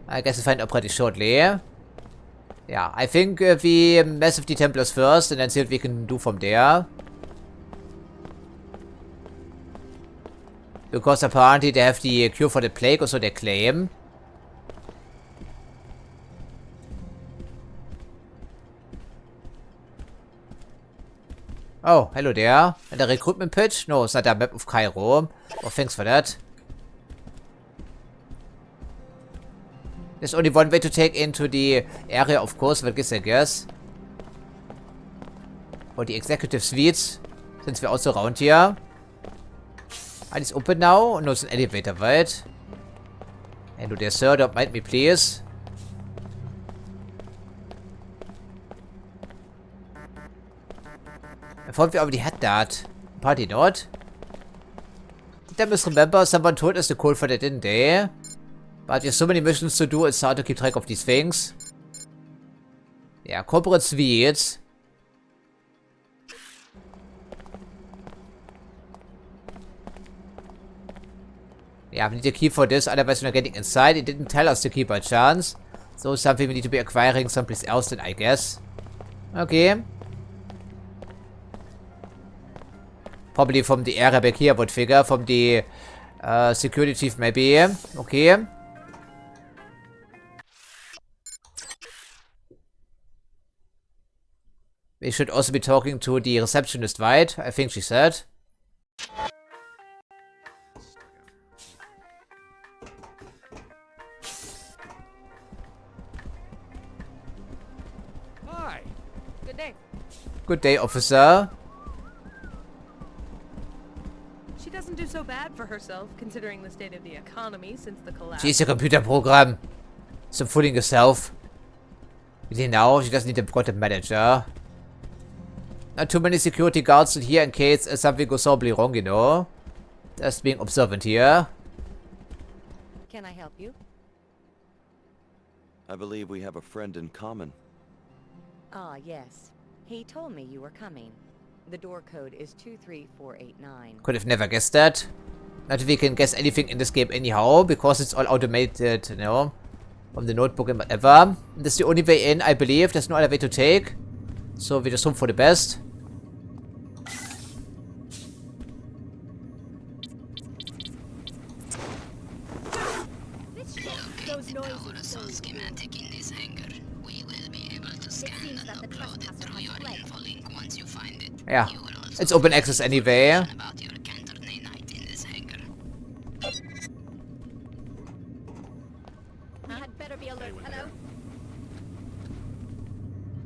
I guess we'll find out pretty shortly. Yeah, I think we mess with the Templars first and then see what we can do from there. Because apparently they have the cure for the plague, or so they claim. Oh, hello there. And a recruitment pitch? No, it's not a map of Cairo. Oh, thanks for that. There's only one way to take into the area, of course, I guess. Or the executive suites, since we're also around here. Are these open now? No, it's an elevator, right? Hello there, sir. Don't mind me, please. I thought we already had that. Apparently not. Then must remember, someone told us the code for that, didn't they? But there's so many missions to do, it's hard to keep track of these things. Yeah, corporate suites. Yeah, we need a key for this, otherwise we're not getting inside. It didn't tell us the key by chance. So something we need to be acquiring someplace else then, I guess. Okay. Probably from the area back here, I would figure. From the security chief, maybe. Okay. We should also be talking to the receptionist, right? I think she said. Hi. Good day. Good day, officer. She doesn't do so bad for herself, considering the state of the economy since the collapse. She's a computer program. Some fooling herself. Really now, she doesn't need a project manager. Not too many security guards in here in case something goes horribly wrong, you know. Just being observant here. Can I help you? I believe we have a friend in common. Ah, yes. He told me you were coming. The door code is 23489. Could have never guessed that. Not that we can guess anything in this game anyhow, because it's all automated, you know. From the notebook and whatever. And that's the only way in, I believe. There's no other way to take. So we just hope for the best. Those noises schematic in this hangar. We will be able to scan and upload it through your info link once you find it. Yeah, it's open access anyway.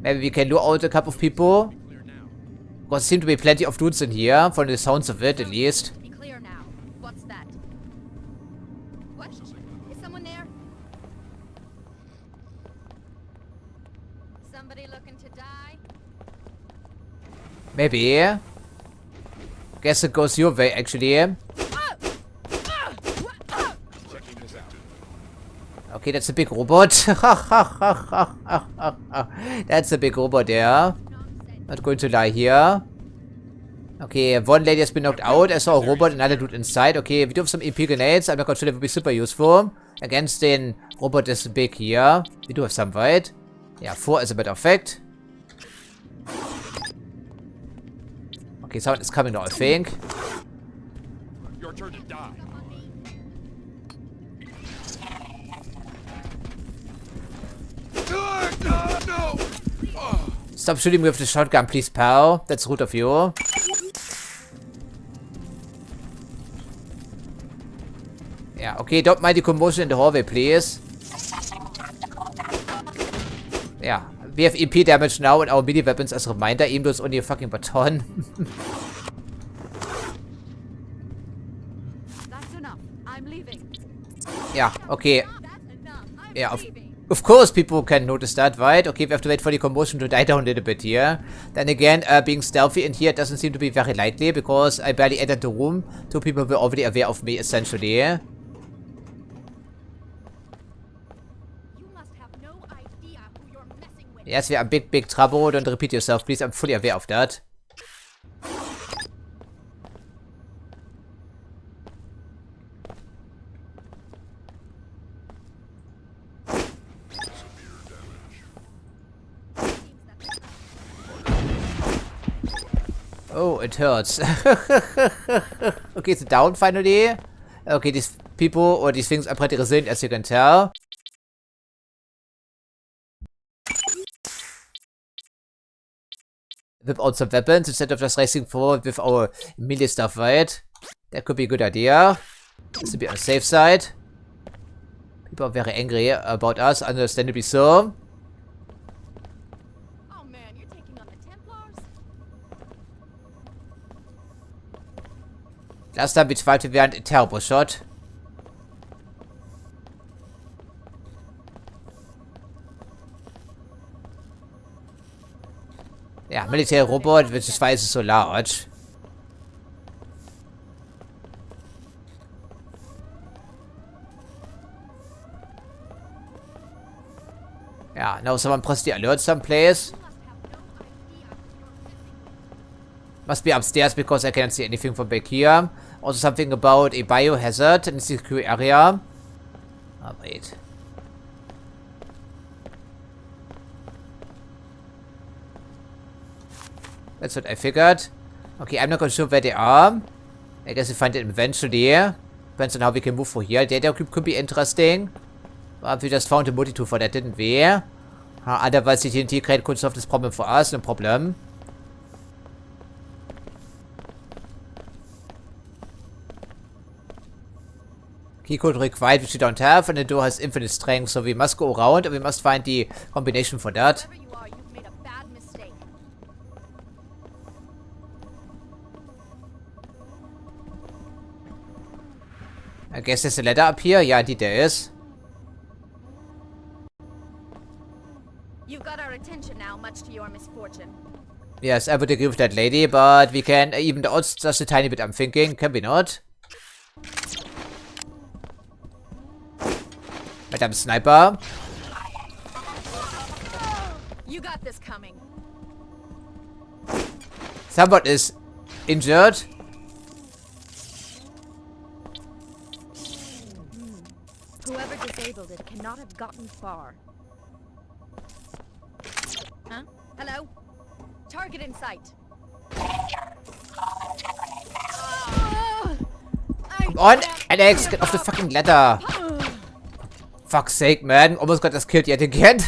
Maybe we can lure out a couple of people. Because there seem to be plenty of dudes in here, from the sounds of it at least. Be clear now. What's that? What? Is someone there? Somebody looking to die? Maybe. Guess it goes your way, actually. Okay, that's a big robot. That's a big robot there. Not going to lie here. Okay, one lady has been knocked out. I saw a robot, another dude inside. Okay, we do have some EP grenades. I'm not quite sure they would be super useful. Against the robot is big here. We do have some, right? Yeah, 4 as a matter of fact. Okay, someone is coming now, I think. Your turn to die. No! Stop shooting me with the shotgun, please, pal. That's rude of you. Yeah, okay, don't mind the commotion in the hallway, please. Yeah, we have EP damage now and our mini weapons as a reminder, even though it's only a fucking baton. That's enough. I'm leaving. Yeah, okay. Yeah, of course people can notice that, right? Okay, we have to wait for the commotion to die down a little bit here. Then again, being stealthy in here doesn't seem to be very likely, because I barely entered the room. 2 people were already aware of me, essentially. You must have no idea who you're messing with. Yes, we are in big trouble. Don't repeat yourself, please. I'm fully aware of that. Oh, it hurts. Okay, it's down finally. Okay, these people or these things are pretty resilient, as you can tell. Whip out some weapons instead of just racing forward with our melee stuff, right? That could be a good idea. Just to be on the safe side. People are very angry about us, understandably so. Oh man, you're taking on the Templars? Last time we tried, we weren't a terrible shot. Yeah, military robot, which is why it's so large. Yeah, now someone pressed the alert someplace. Must be upstairs because I can't see anything from back here. Also something about a biohazard in the secure area. Oh, wait. That's what I figured. Okay, I'm not quite sure where they are. I guess we find it eventually. Depends on how we can move through here. Data cube could be interesting. But we just found a multi-tool for that, didn't we? Otherwise, the TNT crate could solve this problem for us. No problem. Key code required, which we don't have. And the door has infinite strength, so we must go around and we must find the combination for that. I guess there's a ladder up here. Yeah, indeed there is. You've got our attention now, much to your misfortune. Yes, I would agree with that lady, but we can even the odds just a tiny bit, I'm thinking. Can we not? Madame Sniper. You got this coming. Someone is injured. Whoever disabled it cannot have gotten far. Huh? Hello? Target in sight. Come on, Alex, get off the fucking ladder. Fuck's sake, man. Almost got us killed yet again.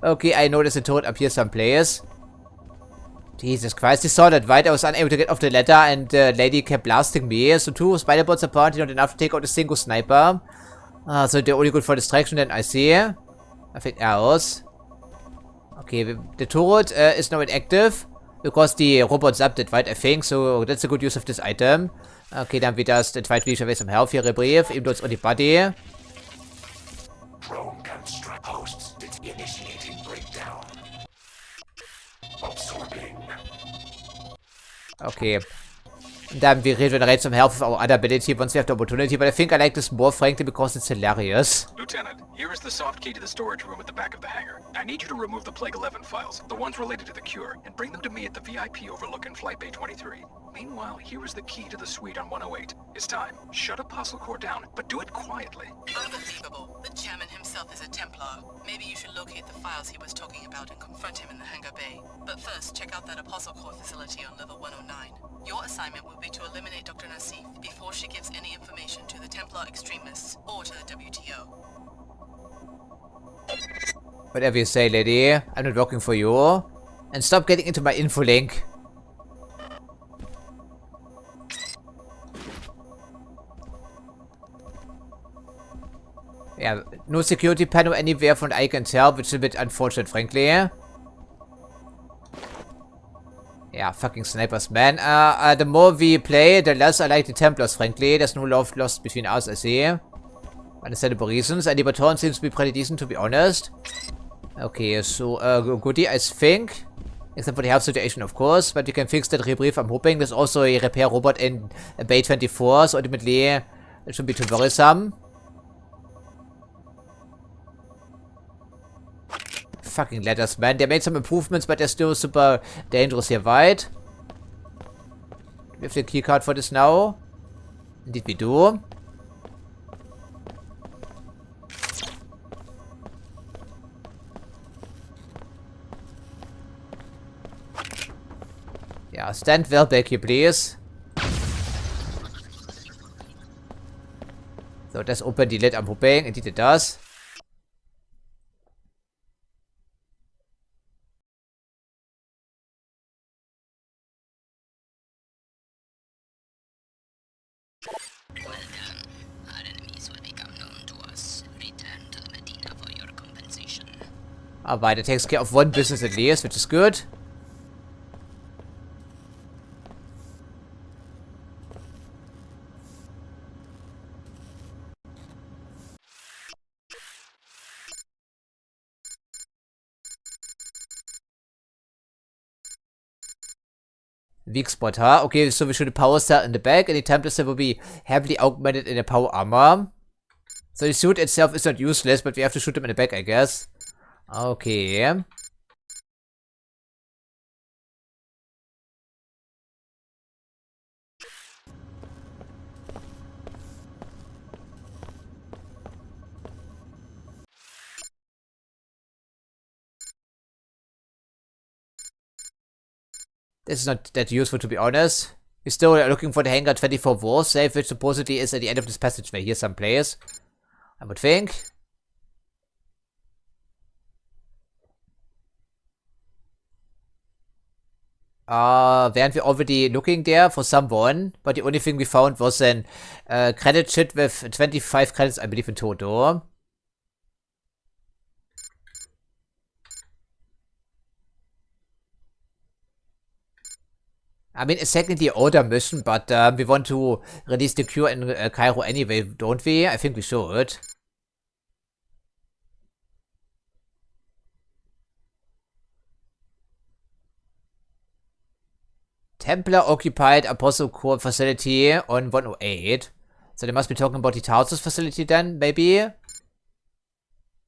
Okay, I know there's a turret up here someplace. Jesus Christ, he saw that, right? I was unable to get off the ladder and the lady kept blasting me. So 2 spider bots apparently not enough to take out a single sniper. So they're only good for distraction, then I see. Nothing else. Okay, the turret is now inactive. Because the robot zapped it, right? I think. So that's a good use of this item. Okay, then we just try to leave away some health here, brief. Even though it's only body. Drone construct hosts initiating breakdown. Absorbing. Okay. And then we regenerate some health with our other ability once we have the opportunity. But I think I like this more, frankly, because it's hilarious. Lieutenant, here is the soft key to the storage room at the back of the hangar. I need you to remove the Plague 11 files, the ones related to the cure, and bring them to me at the VIP overlooking Flight Bay 23. Meanwhile, here is the key to the suite on 108. It's time. Shut Apostle Core down, but do it quietly. Unbelievable. The chairman himself is a Templar. Maybe you should locate the files he was talking about and confront him in the hangar bay. But first, check out that Apostle Core facility on level 109. Your assignment will be to eliminate Dr. Nassif before she gives any information to the Templar extremists or to the WTO. Whatever you say, lady. I'm not working for you. And stop getting into my info link. Yeah, no security panel anywhere from I can tell, which is a bit unfortunate, frankly. Yeah, fucking snipers, man. The more we play, the less I like the Templars, frankly. There's no love lost between us, I see. Understandable reasons. And the Baton seems to be pretty decent, to be honest. Okay, so, goodie, I think. Except for the health situation, of course. But you can fix that rebrief, I'm hoping. There's also a repair robot in Bay 24, so ultimately, it shouldn't be too worrisome. Fucking ladders, man. They made some improvements, but they're still super dangerous here, right? We have the keycard for this now. Indeed we do. Yeah, stand well back here, please. So, das open die lid, I'm hoping. Indeed it does. Alright, it takes care of one business at least, which is good. Weak spot, huh? Okay, so we shoot a power cell in the back, and the template cell will be heavily augmented in the power armor. So the suit itself is not useless, but we have to shoot them in the back, I guess. Okay. This is not that useful, to be honest. We're still looking for the Hangar 24 war safe, which supposedly is at the end of this passageway here someplace. I would think. Weren't we already looking there for someone? But the only thing we found was an credit sheet with 25 credits, I believe, in total. I mean, it's technically an older mission, but we want to release the cure in Cairo anyway, don't we? I think we should. Templar occupied Apostle Core facility on 108. So they must be talking about the Tarsus facility then, maybe?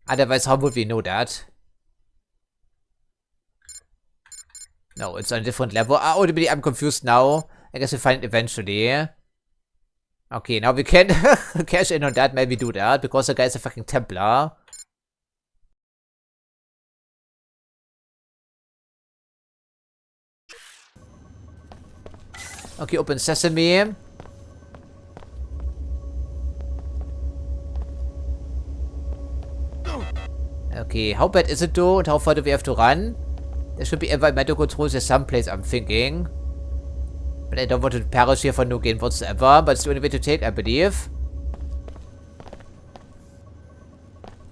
Otherwise, how would we know that? No, it's on a different level. I'm confused now. I guess we'll find it eventually. Okay, now we can cash in on that, maybe do that, because the guy is a fucking Templar. Okay, open sesame. Okay, how bad is it though, and how far do we have to run? There should be environmental controls here someplace, I'm thinking. But I don't want to perish here for no gain whatsoever, but it's the only way to take, I believe.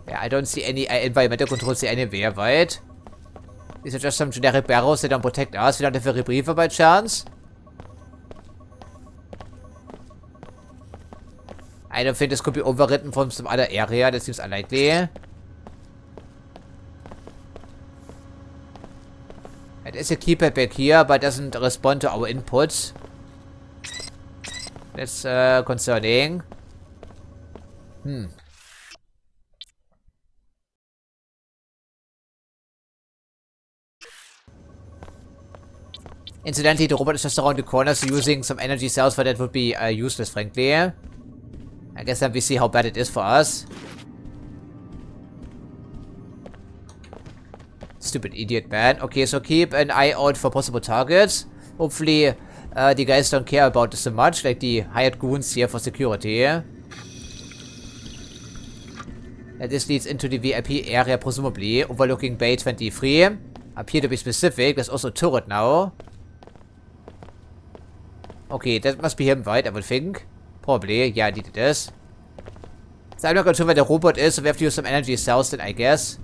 Yeah, I don't see any environmental controls here anywhere, right? These are just some generic barrels that don't protect us. We don't have a rebreather by chance. I don't think this could be overwritten from some other area. That seems unlikely. There's a keypad back here, but doesn't respond to our inputs. That's concerning. Incidentally, the robot is just around the corner, so using some energy cells for that would be useless, frankly. I guess then we see how bad it is for us. Stupid idiot, man. Okay, so keep an eye out for possible targets. Hopefully, the guys don't care about this so much, like the hired goons here for security. And this leads into the VIP area, presumably, overlooking Bay 23. Up here to be specific, there's also a turret now. Okay, that must be him, right, I would think. Probably, yeah, indeed it is. So I'm not quite sure where the robot is, so we have to use some energy cells then, I guess.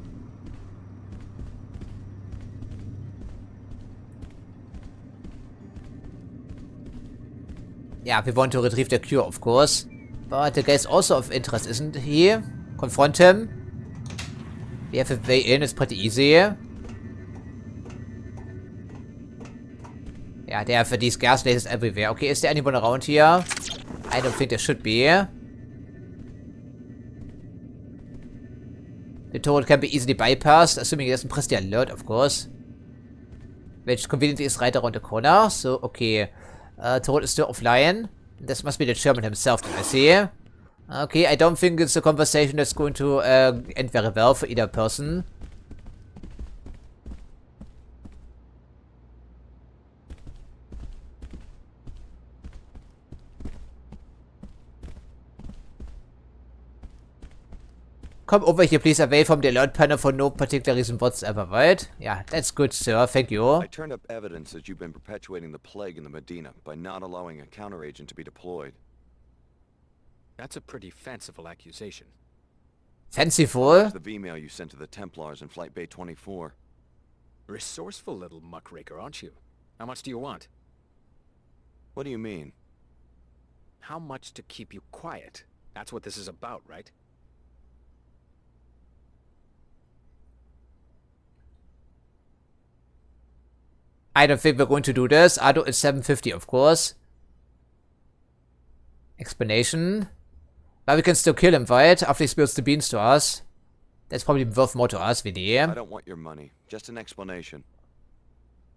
Yeah, we want to retrieve the cure, of course. But the guy is also of interest, isn't he? Confront him. We have a way in, it's pretty easy. Yeah, they have these gas lasers everywhere. Okay, is there anyone around here? I don't think there should be. The turret can be easily bypassed, assuming he doesn't press the alert, of course. Which conveniently is right around the corner. So, okay. Turret is still offline. This must be the German himself, I see. Okay, I don't think it's a conversation that's going to end very well for either person. Come over here, please, away from the alert panel for no particular reason whatsoever, right? Yeah, that's good, sir. Thank you. I turned up evidence that you've been perpetuating the plague in the Medina by not allowing a counteragent to be deployed. That's a pretty fanciful accusation. Fanciful? The V-mail you sent to the Templars in Flight Bay 24. Resourceful little muckraker, aren't you? How much do you want? What do you mean? How much to keep you quiet? That's what this is about, right? I don't think we're going to do this. Ado is 750, of course. Explanation. But we can still kill him, right? After he spills the beans to us. That's probably worth more to us, really. I don't want your money. Just an explanation.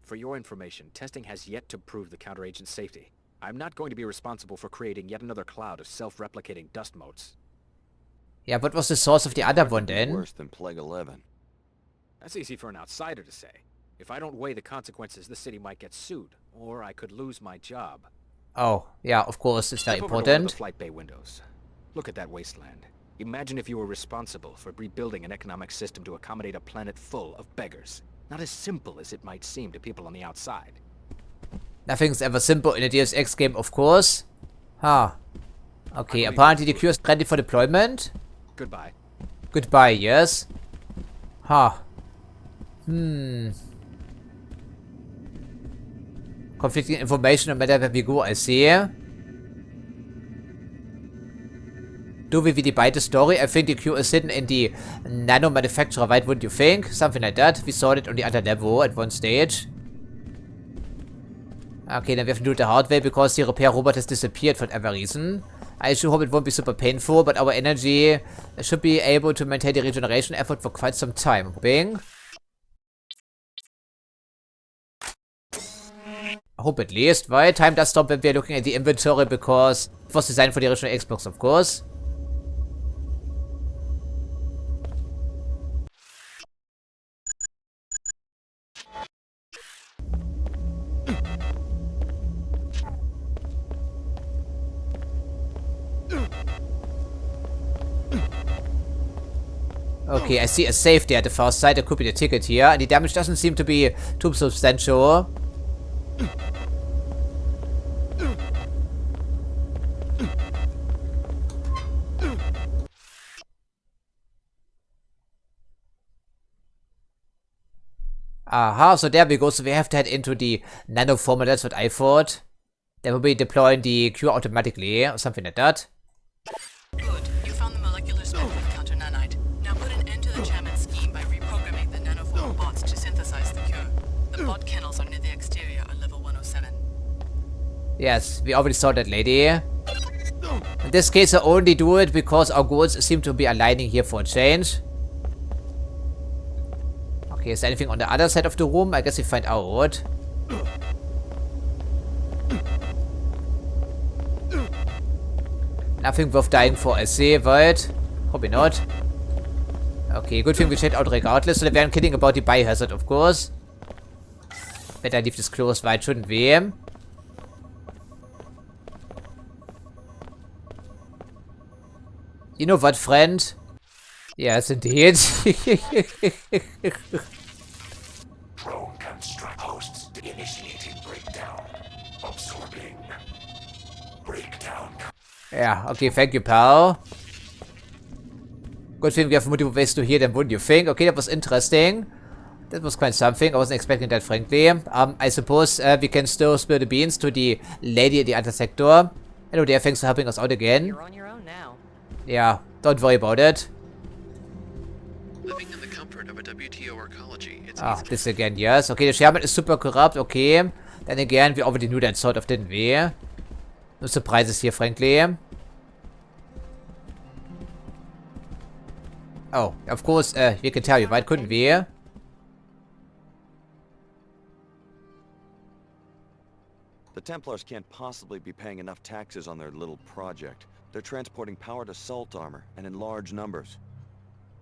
For your information, testing has yet to prove the counteragent's safety. I'm not going to be responsible for creating yet another cloud of self-replicating dust motes. Yeah, what was the source of the other one then? Worse than Plague 11. That's easy for an outsider to say. If I don't weigh the consequences, the city might get sued, or I could lose my job. Oh, yeah, of course, it's very Step over to one of important. the flight bay windows. Look at that wasteland. Imagine if you were responsible for rebuilding an economic system to accommodate a planet full of beggars. Not as simple as it might seem to people on the outside. Nothing's ever simple in a Deus Ex game, of course. Huh. Okay, apparently the cure is ready for deployment. Goodbye. Goodbye, yes. Huh. Conflicting information no matter where we go, I see. Do we divide the story? I think the cure is hidden in the nano manufacturer, right? Wouldn't you think? Something like that. We saw it on the other level at one stage. Okay, then we have to do it the hard way because the repair robot has disappeared for whatever reason. I sure hope it won't be super painful, but our energy should be able to maintain the regeneration effort for quite some time. Hoping. I hope at least, right? Time does stop when we are looking at the inventory because it was designed for the original Xbox, of course. Okay, I see a safe there at the far side. There could be the ticket here. And the damage doesn't seem to be too substantial. Aha, so there we go. So we have to head into the nano format. That's what I thought. They will be deploying the cure automatically or something like that. Good. You found the molecular spec of counter nanite. Now put an end to the chairman's scheme by reprogramming the nanoform bots to synthesize the cure. The bot kennels are near the exterior on level 107. Yes, we already saw that lady. In this case, I only do it because our goals seem to be aligning here for a change. Okay, is there anything on the other side of the room? I guess we find out. Nothing worth dying for, I see, right? Probably not. Okay, good thing we checked out regardless. So they weren't kidding about the biohazard, of course. Better leave this closed, right, shouldn't we? You know what, friend? Yes, indeed. Drone construct hosts initiating breakdown. Absorbing. Breakdown. Yeah, okay, thank you, pal. Good thing we have multiple ways to hear them, wouldn't you think? Okay, that was interesting. That was quite something. I wasn't expecting that, frankly. I suppose we can still spill the beans to the lady at the other sector. Hello there, thanks for helping us out again. You're on your own now. Yeah, don't worry about it. Living in the comfort of a WTO arcology, it's This again, yes. Okay, the Sherman is super corrupt, okay. Then again, we already knew that sort of, didn't we? No surprises here, frankly. Oh, of course, we can tell you, right? Couldn't we? The Templars can't possibly be paying enough taxes on their little project. They're transporting powered assault armor, and in large numbers.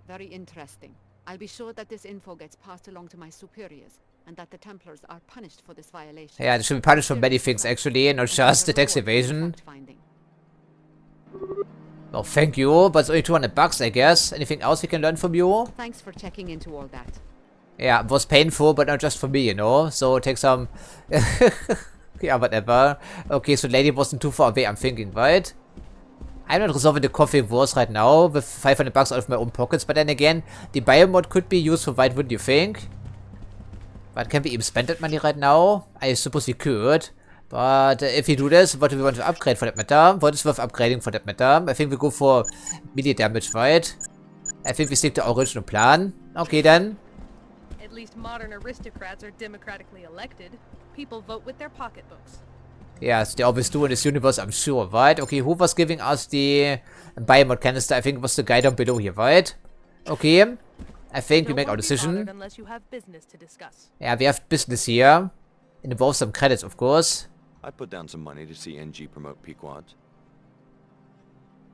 Very interesting. I'll be sure that this info gets passed along to my superiors, and that the Templars are punished for this violation. Yeah, they should be punished for many things, actually, not just the tax evasion. Well, thank you, but it's only 200 bucks, I guess. Anything else we can learn from you? Thanks for checking into all that. Yeah, it was painful, but not just for me, you know? So take some... yeah, whatever. Okay, so lady wasn't too far away, I'm thinking, right? I'm not resolving the coffee wars right now with 500 bucks out of my own pockets, but then again, the biomod could be useful, right, wouldn't you think? But can we even spend that money right now? I suppose we could. But if we do this, what do we want to upgrade for that matter? What is worth upgrading for that matter? I think we go for melee damage, right? I think we stick to our original plan. Okay then. At least modern aristocrats are democratically elected. People vote with their pocketbooks. Yes, they always do in this universe, I'm sure, right? Okay, who was giving us the biomod canister? I think it was the guy down below here, right? Okay. I think we make our decision. Unless you have business to discuss. Yeah, we have business here. It involves some credits, of course. I'd put down some money to see NG promote Pequods.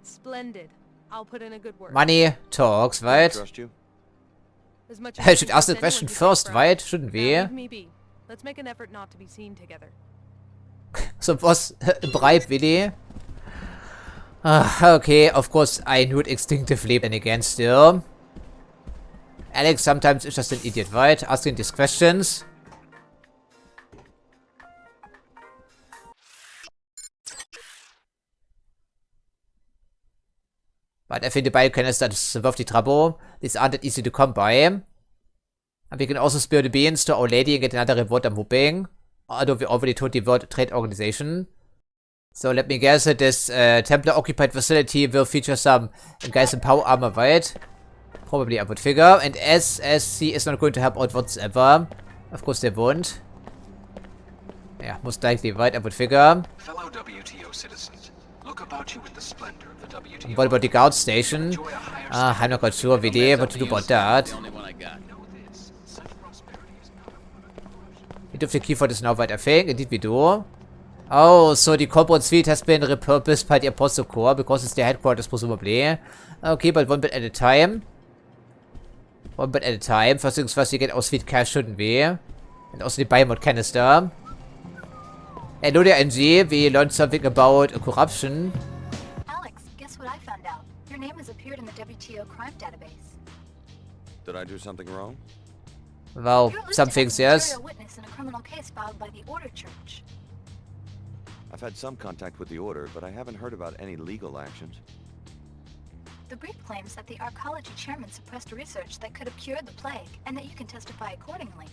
Splendid. I'll put in a good word. Money talks, right? Trust you? As much I should ask the question first, right? Shouldn't we? Leave me be. Let's make an effort not to be seen together. So was bribe, Willy? Okay, of course I knew it instinctively, and again still. Alex sometimes is just an idiot, right? Asking these questions. But I think the biocanister is worth the trouble. These aren't that easy to come by. And we can also spill the beans to Our Lady and get another reward, I'm hoping. Although we already told the World Trade Organization. So let me guess that this Templar-occupied facility will feature some guys in power armor, right? Probably, I would figure. And SSC is not going to help out whatsoever. Of course they won't. Yeah, most likely, right? I would figure. Fellow WTO citizens, look about you with the splendor of the WTO. What about the guard station? I'm not quite sure, VD, what to do about that. We do have the key for this now, right? I think. Indeed we do. Oh, so the corporate suite has been repurposed by the Apostle Corps because it's their headquarters, presumably. Okay, but one bit at a time. One bit at a time. First things first, we get our sweet cash, shouldn't we? And also the biomod canister. Hello there, NG. We learned something about corruption. Alex, guess what I found out? Your name has appeared in the WTO crime database. Did I do something wrong? Well, some things, yes. You're a witness in a criminal case filed by the Order Church. I've had some contact with the Order, but I haven't heard about any legal actions. The brief claims that the arcology chairman suppressed research that could have cured the plague, and that you can testify accordingly.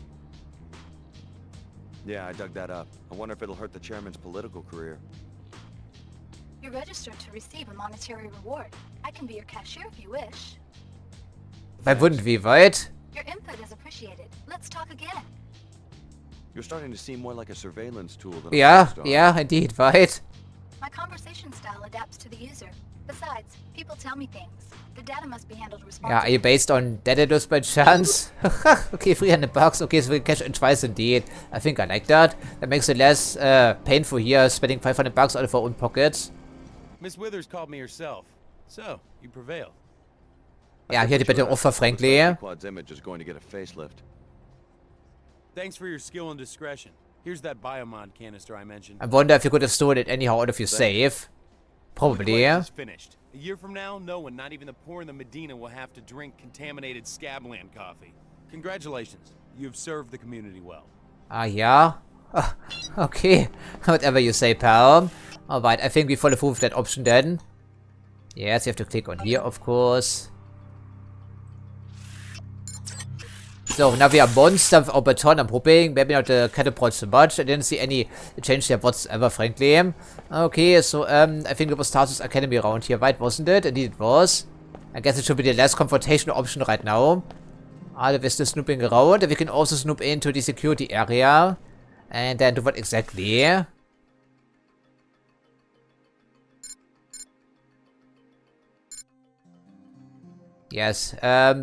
Yeah, I dug that up. I wonder if it'll hurt the chairman's political career. You're registered to receive a monetary reward. I can be your cashier if you wish. Why wouldn't we, right? Your input is appreciated. Let's talk again. You're starting to seem more like a surveillance tool than yeah, indeed, right? My conversation style adapts to the user. Besides, people tell me things. The data must be handled responsibly. Yeah, are you based on Daedalus by chance? Okay, 300 bucks. Okay, so we cash in twice indeed. I think I like that. That makes it less painful here, spending 500 bucks out of our own pockets. Miss Withers called me herself. So, you prevailed. Ja, hier die bitte Offer, frankly. Quad's image is going to get a facelift. Thanks for your skill and discretion. Here's that biomod canister I mentioned. I wonder if you could have stored it anyhow out of your safe. Probably, yeah. Finished. A year from now, no one, not even the poor in the Medina, will have to drink contaminated Scabland coffee. Congratulations. You've served the community well. Yeah? Okay. Whatever you say, pal. Alright, I think we follow through with that option then. Yes, you have to click on here, of course. So, now we are monster of baton, I'm hoping. Maybe not the catapult so much. I didn't see any change there whatsoever, frankly. Okay, so, I think it was Tarsus Academy around here, right? Wasn't it? Indeed it was. I guess it should be the less confrontational option right now. We're still snooping around. And we can also snoop into the security area. And then do what exactly? Yes,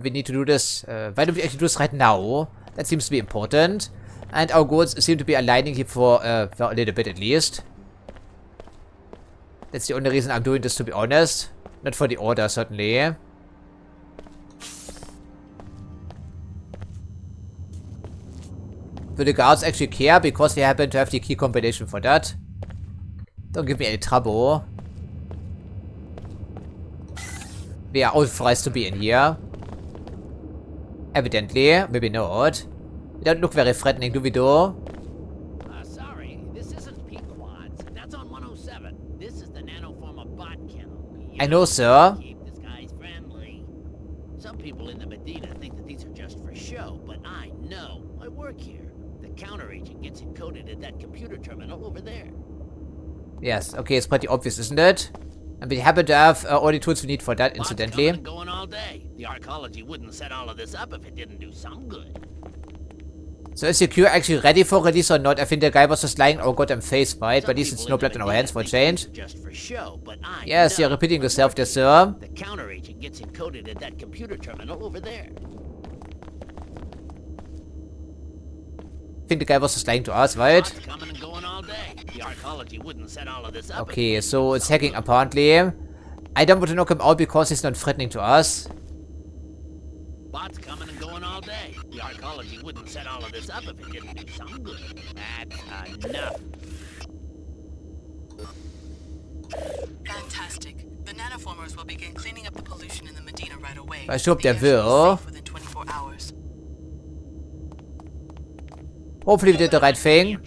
we need to do this. Why don't we actually do this right now? That seems to be important. And our goals seem to be aligning here for a little bit at least. That's the only reason I'm doing this, to be honest. Not for the order, certainly. Do the guards actually care? Because we happen to have the key combination for that. Don't give me any trouble. We are authorized to be in here. Evidently, maybe not. You don't look very threatening, do we do? Sorry, this isn't Pequod's. That's on 107. This is the nanoformer bot kennel. I know, sir. Keep this guy's friendly. Some people in the Medina think that these are just for show, but I know. I work here. The counter agent gets encoded at that computer terminal over there. Yes, okay, it's pretty obvious, isn't it? And we happen to have all the tools we need for that, incidentally. Going all day. The arcology wouldn't set all of this up if it didn't do some good. So is the cure actually ready for release or not? I think the guy was just lying our goddamn face, right? But at least it's no blood on our hands for a change. Just for show, but I yes, you're repeating yourself there, sir. The counter agent gets encoded at that computer terminal over there. I think the guy was just lying to us, right? Coming and going all day. The arcology wouldn't set all of this up. Okay, so it's hacking apparently. I don't want to knock him out because he's not threatening to us. Bots coming and going all day. The arcology wouldn't set all of this up if it didn't do some good. That's enough. Fantastic. The nanoformers will begin cleaning up the pollution in the Medina right away. I hope they will. Within 24 hours. Hopefully we did the right thing.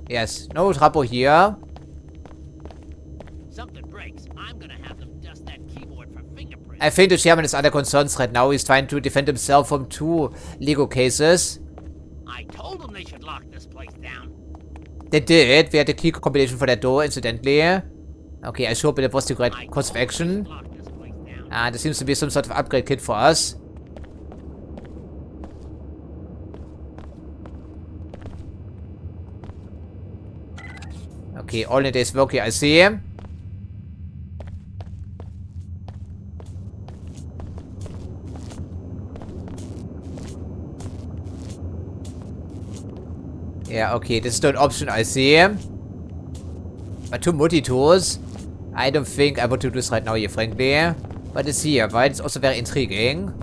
Yes, no trouble here. Something breaks. I'm gonna have them dust that keyboard for fingerprints. I think the chairman is under concerns right now. He's trying to defend himself from 2 Lego cases. I told them they should lock this place down. They did. We had a key combination for that door, incidentally. Okay, I hope it was the right course of action. And there seems to be some sort of upgrade kit for us. Okay, all in days work here, I see. Yeah, okay, this is not an option, I see. But 2 multi-tools. I don't think I want to do this right now here, frankly. But it's here, right? It's also very intriguing.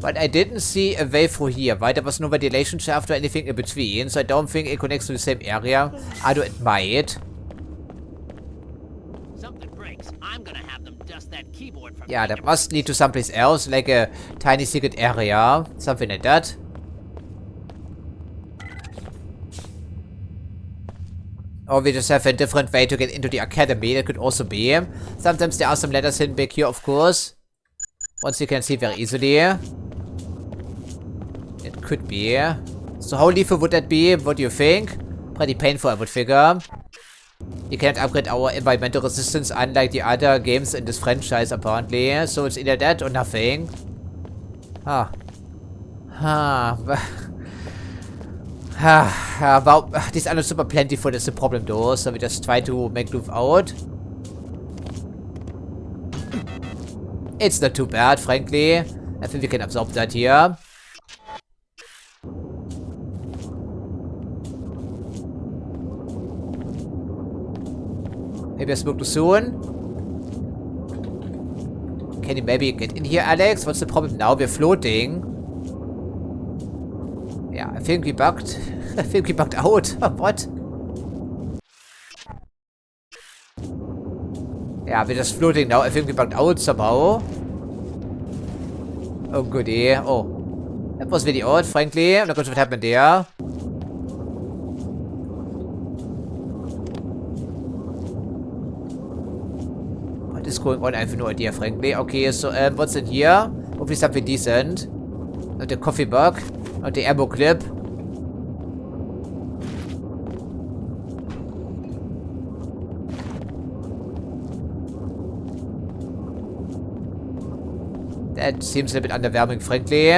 But I didn't see a way through here, right? There was no ventilation shaft or anything in between, so I don't think it connects to the same area. Although it might. Something breaks. I'm gonna have them dust that keyboard from Yeah, that must lead to someplace else, like a tiny secret area. Something like that. Or we just have a different way to get into the academy. That could also be. Sometimes there are some letters hidden back here, of course. Once you can see very easily. It could be. So how lethal would that be? What do you think? Pretty painful, I would figure. You cannot upgrade our environmental resistance unlike the other games in this franchise, apparently. So it's either that or nothing. Wow. These are not super plentiful, that's the problem though. So we just try to make move out. It's not too bad, frankly. I think we can absorb that here. Maybe I spoke too soon. Can you maybe get in here, Alex? What's the problem now? We're floating. Yeah, I think we bugged. I think we bugged out. What? Yeah, we're just floating now. I think we bugged out somehow. Oh, goody. Oh. That was really odd, frankly. I'm not sure what happened there. What is going on? I have no idea, frankly. Okay, so, what's in here? Hopefully something decent. Not the coffee mug. Not the ammo clip. That seems a bit underwhelming, frankly.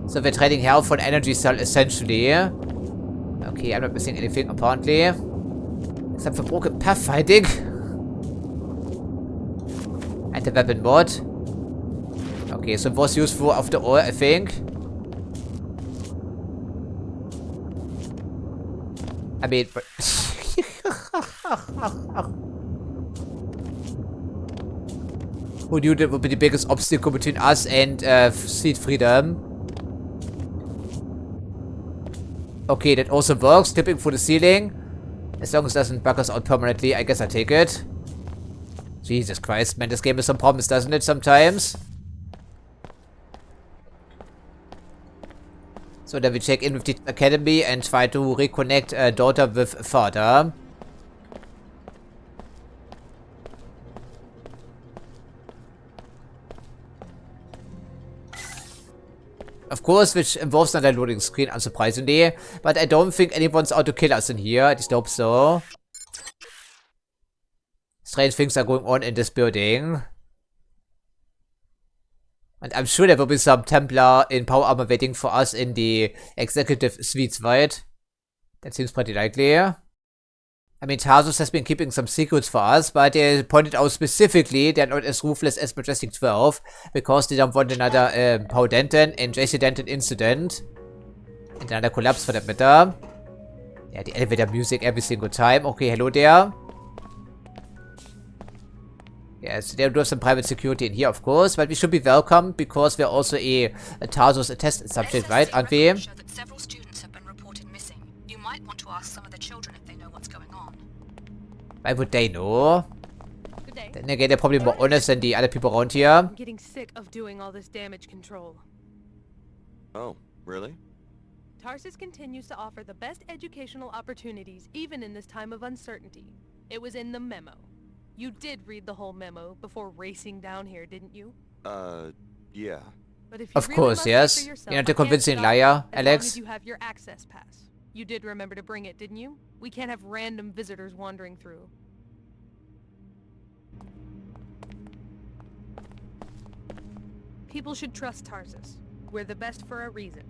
So we're trading health for an energy cell, essentially. Okay, I'm not missing anything, apparently. Except for broken pathfinding. And the weapon mod. Okay, so it was useful after all, I think. I mean... Who knew that would be the biggest obstacle between us and seed freedom? Okay, that also works. Tipping through the ceiling. As long as it doesn't bug us out permanently, I guess I take it. Jesus Christ, man, this game has some problems, doesn't it, sometimes? So then we check in with the academy and try to reconnect daughter with father. Of course, which involves another loading screen, unsurprisingly. But I don't think anyone's out to kill us in here. I just hope so. Strange things are going on in this building. And I'm sure there will be some Templar in power armor waiting for us in the executive suites, right? That seems pretty likely. I mean, Tarsus has been keeping some secrets for us, but they pointed out specifically they're not as ruthless as Majestic 12, because they don't want another Paul Denton and JC Denton incident. And another collapse for that matter. Yeah, the elevator music every single time. Okay, hello there. Yes, they do have some private security in here, of course, but we should be welcome because we're also a Tarsus test subject, right, aren't we? Show that several students have been reported missing. You might want to ask some of the children if they know what's going on. Why would they know? Good day. Then again, they're probably more honest than the other people around here. I'm getting sick of doing all this damage control. Oh, really? Tarsus continues to offer the best educational opportunities even in this time of uncertainty. It was in the memo. You did read the whole memo before racing down here, didn't you? Yeah. But if you Of really course, must yes. for yourself, You're not a I can't convincing stop liar, you, as long Alex. as you have your access pass. You did remember to bring it, didn't you? We can't have random visitors wandering through. People should trust Tarsus. We're the best for a reason.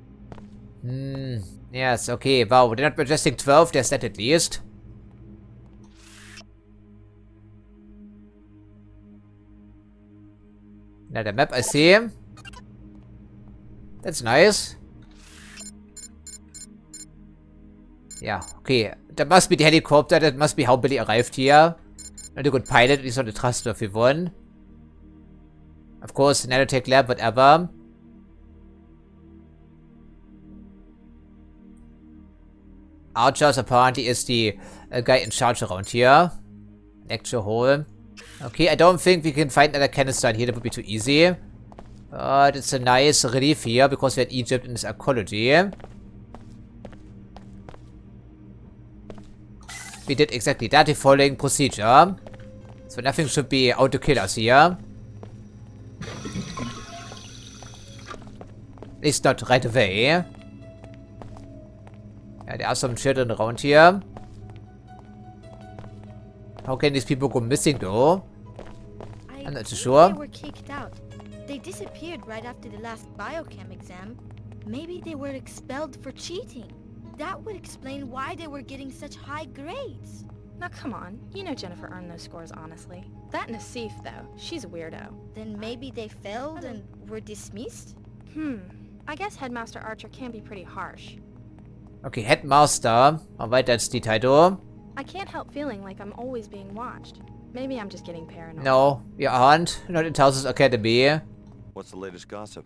Yes, okay, wow, they're not Majestic 12, there's that at least. Another map, I see. That's nice. Yeah, okay. That must be the helicopter. That must be how Billy arrived here. Not a good pilot, at least on the thrust of everyone. Of course, nanotech lab, whatever. Archers apparently is the guy in charge around here. Lecture hall. Okay, I don't think we can find another canister in here. That would be too easy. But it's a nice relief here because we're in Egypt and it's ecology. We did exactly that, the following procedure. So nothing should be out to kill us here. At least not right away. Yeah, there are some children around here. How can these people go missing though? I'm not too sure. They were kicked out. They disappeared right after the last biochem exam. Maybe they were expelled for cheating. That would explain why they were getting such high grades. Now come on, you know Jennifer earned those scores honestly. That Nassif though, she's a weirdo. Then maybe they failed and were dismissed? I guess Headmaster Archer can be pretty harsh. Okay, Headmaster. Alright, that's the title. I can't help feeling like I'm always being watched. Maybe I'm just getting paranoid. No, you aren't. Not in Tarsus Academy. What's the latest gossip?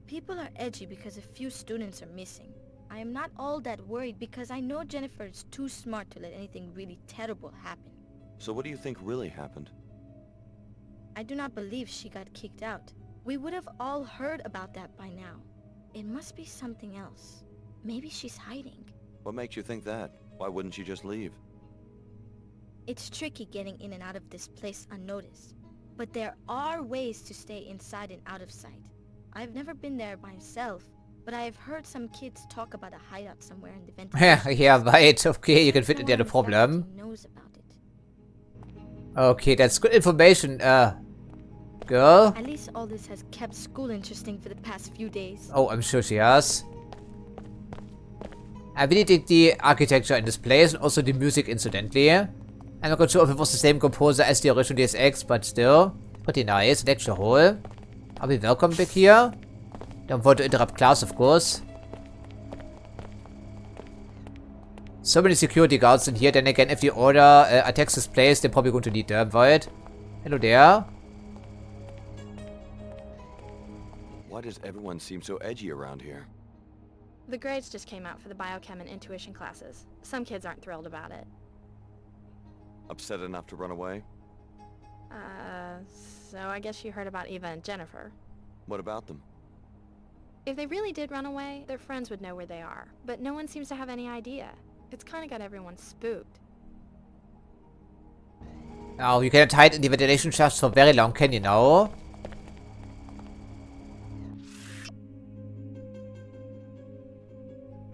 People are edgy because a few students are missing. I am not all that worried because I know Jennifer is too smart to let anything really terrible happen. So what do you think really happened? I do not believe she got kicked out. We would have all heard about that by now. It must be something else. Maybe she's hiding. What makes you think that? Why wouldn't she just leave? It's tricky getting in and out of this place unnoticed. But there are ways to stay inside and out of sight. I've never been there myself, but I have heard some kids talk about a hideout somewhere in the ventilation. Yeah, right. Okay, you can fit in there, no problem. Knows about it. Okay, that's good information, girl. At least all this has kept school interesting for the past few days. Oh, I'm sure she has. I really dig the architecture in this place and also the music incidentally. I'm not quite sure if it was the same composer as the original Deus Ex, but still. Pretty nice. Lecture hall. Are we welcome back here? Don't want to interrupt class, of course. So many security guards in here. Then again, if the order attacks this place, they're probably going to need them, right? Hello there. Why does everyone seem so edgy around here? The grades just came out for the biochem and intuition classes. Some kids aren't thrilled about it. Upset enough to run away? So I guess you heard about Eva and Jennifer. What about them? If they really did run away, their friends would know where they are. But no one seems to have any idea. It's kinda got everyone spooked. Oh, you cannot hide in the ventilation shafts for very long, can you know?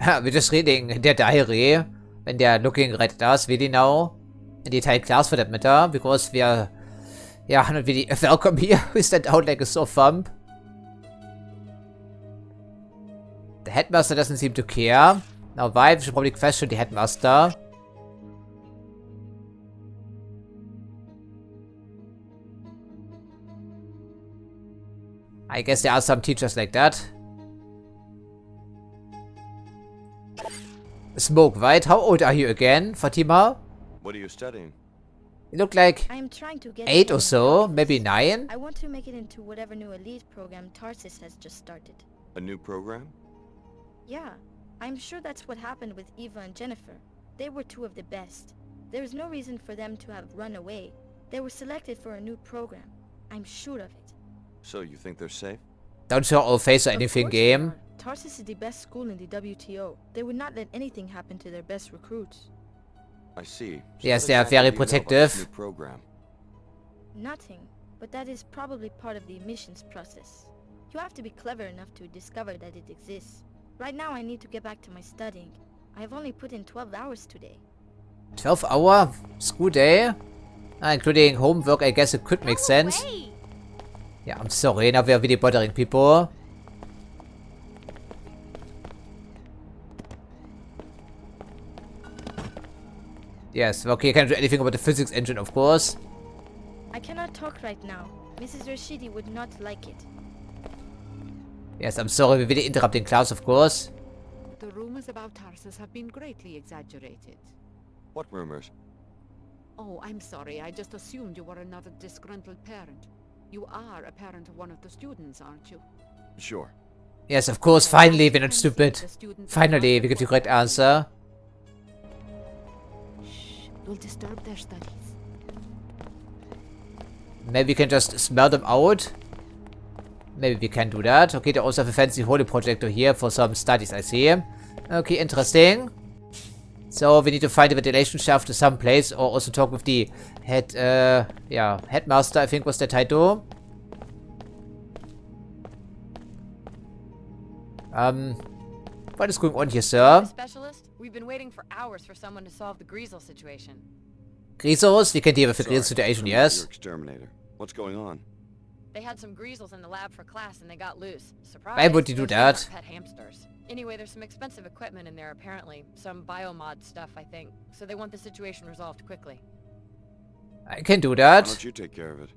We're just reading their diary. When they are looking right at us, really now. In the entire class for that matter. Because we are... Yeah, not really welcome here. We stand out like a sore thumb. The headmaster doesn't seem to care. Now why? We should probably question the headmaster. I guess there are some teachers like that. Smoke, right? How old are you again, Fatima? What are you studying? You look like I am trying to get 8 or so, maybe 9. I want to make it into whatever new elite program Tarsus has just started. A new program? Yeah, I'm sure that's what happened with Eva and Jennifer. They were two of the best. There is no reason for them to have run away. They were selected for a new program. I'm sure of it. So you think they're safe? Don't show all face or anything, game. Tarsus is the best school in the WTO. They would not let anything happen to their best recruits. I see. So Yes, what they are exactly very do you know about this protective. new program? Nothing, but that is probably part of the admissions process. You have to be clever enough to discover that it exists. Right now I need to get back to my studying. I have only put in 12 hours today. 12-hour school day? Including homework, I guess it could make sense. Yeah, I'm sorry, now we are really bothering people. Yes, okay, can't do anything about the physics engine, of course. I cannot talk right now. Mrs. Rashidi would not like it. Yes, I'm sorry, we're really interrupting class, of course. The rumors about Tarsus have been greatly exaggerated. What rumors? Oh, I'm sorry. I just assumed you were another disgruntled parent. You are a parent of one of the students, aren't you? Sure. Yes, of course, finally, we're not stupid. Finally, we get the correct answer. You'll disturb their studies. Maybe we can just smell them out. Maybe we can do that. Okay, they also have a fancy holy projector here for some studies, I see. Okay, interesting. So, we need to find the ventilation shaft to some place, or also talk with the head, yeah, headmaster, I think was the title. What is going on here, sir? Specialist, we've been waiting for hours for someone to solve the Greasel situation. Greasels? We can deal with the Greasel situation, yes. Your exterminator. What's going on? They had some Greasels in the lab for class and they got loose. Surprise! Why would you do that? Pet hamsters. Anyway, there's some expensive equipment in there apparently. Some biomod stuff, I think. So they want the situation resolved quickly. I can do that. Why don't you take care of it?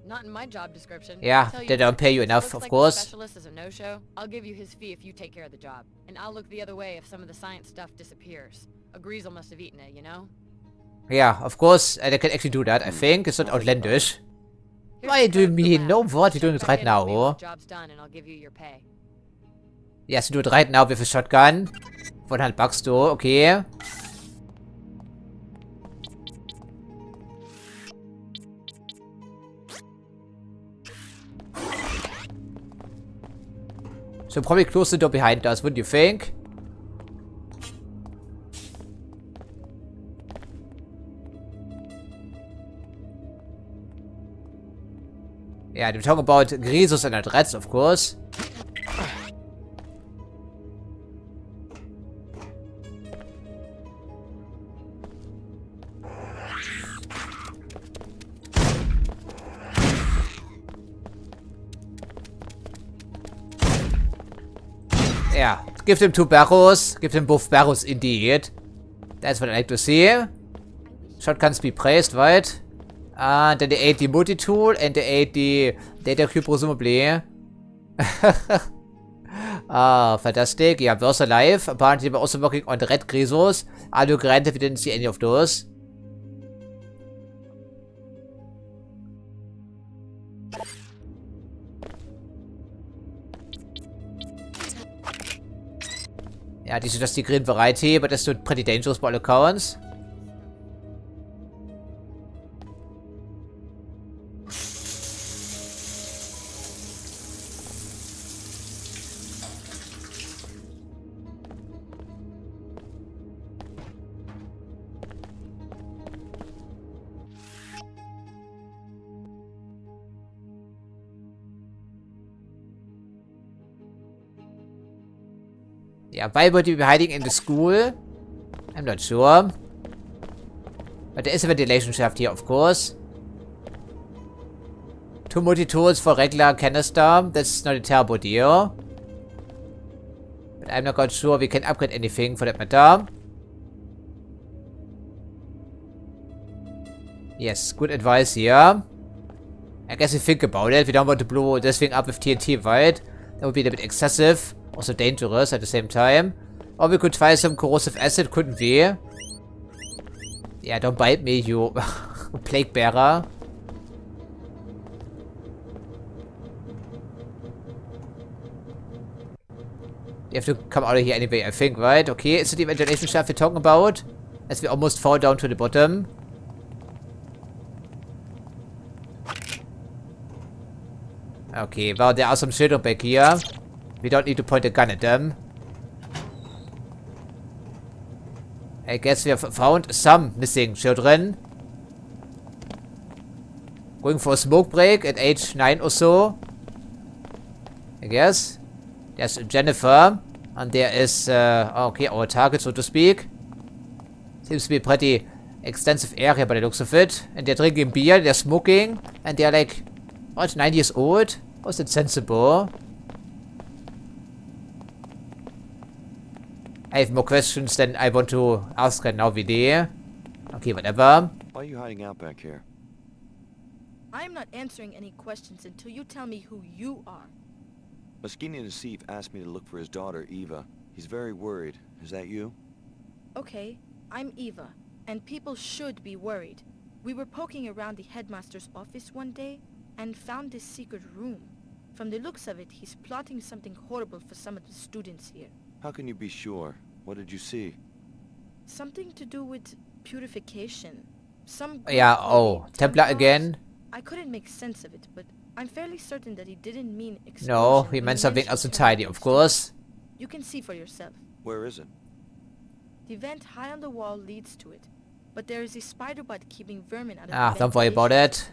Not in my job description. Yeah, they don't pay you enough, of course. The specialist is a no-show. I'll give you his fee if you take care of the job. And I'll look the other way if some of the science stuff disappears. A Greasel must have eaten it, you know? Yeah, of course, they can actually do that, I think. It's not outlandish. Why do you mean? No, what? You're doing it right now, oh? Job's done and I'll give you your pay. Yes, you do it right now with a shotgun. 100 bucks, though, okay. So probably close the door behind us, wouldn't you think? Yeah, we're talking about Greasos and rats, of course. Yeah, give them 2 barrels. Give them both barrels indeed. That's what I like to see. Shotguns be praised, right? And then they ate the multi-tool and they ate the data cube presumably. Ah, fantastic. Yeah, Verse alive. Apparently we're also working on the red Greasos. Although granted we didn't see any of those. Yeah, these are just the green variety, but that's still pretty dangerous by all accounts. Yeah, why would you be hiding in the school? I'm not sure. But there is a ventilation shaft here, of course. 2 multi-tools for regular canister. That's not a terrible deal. But I'm not quite sure we can upgrade anything for that matter. Yes, good advice here. I guess we think about it. We don't want to blow this thing up with TNT, right? That would be a bit excessive. Also dangerous at the same time. Or we could try some corrosive acid, couldn't we? Yeah, don't bite me, you plague bearer. You have to come out of here anyway, I think, right? Okay, is it the ventilation shaft we're talking about? As we almost fall down to the bottom. Okay, well, there are some children back here. We don't need to point a gun at them. I guess we have found some missing children. Going for a smoke break at age 9 or so. I guess. There's Jennifer. And there is, okay, our target, so to speak. Seems to be a pretty extensive area by the looks of it. And they're drinking beer, they're smoking. And they're like, what, 9 years old? Was it sensible? I have more questions than I want to ask right now, VD. Okay, whatever. Why are you hiding out back here? I am not answering any questions until you tell me who you are. Moschini Nassif asked me to look for his daughter, Eva. He's very worried. Is that you? Okay, I'm Eva, and people should be worried. We were poking around the headmaster's office one day and found this secret room. From the looks of it, he's plotting something horrible for some of the students here. How can you be sure? What did you see? Something to do with purification. Some yeah, oh, Templar again. I couldn't make sense of it, but I'm fairly certain that he didn't mean explosion. No, he meant something else entirely, of course. You can see for yourself. Where is it? The vent high on the wall leads to it, but there is a spider bite keeping vermin out of Ah, the don't worry about it.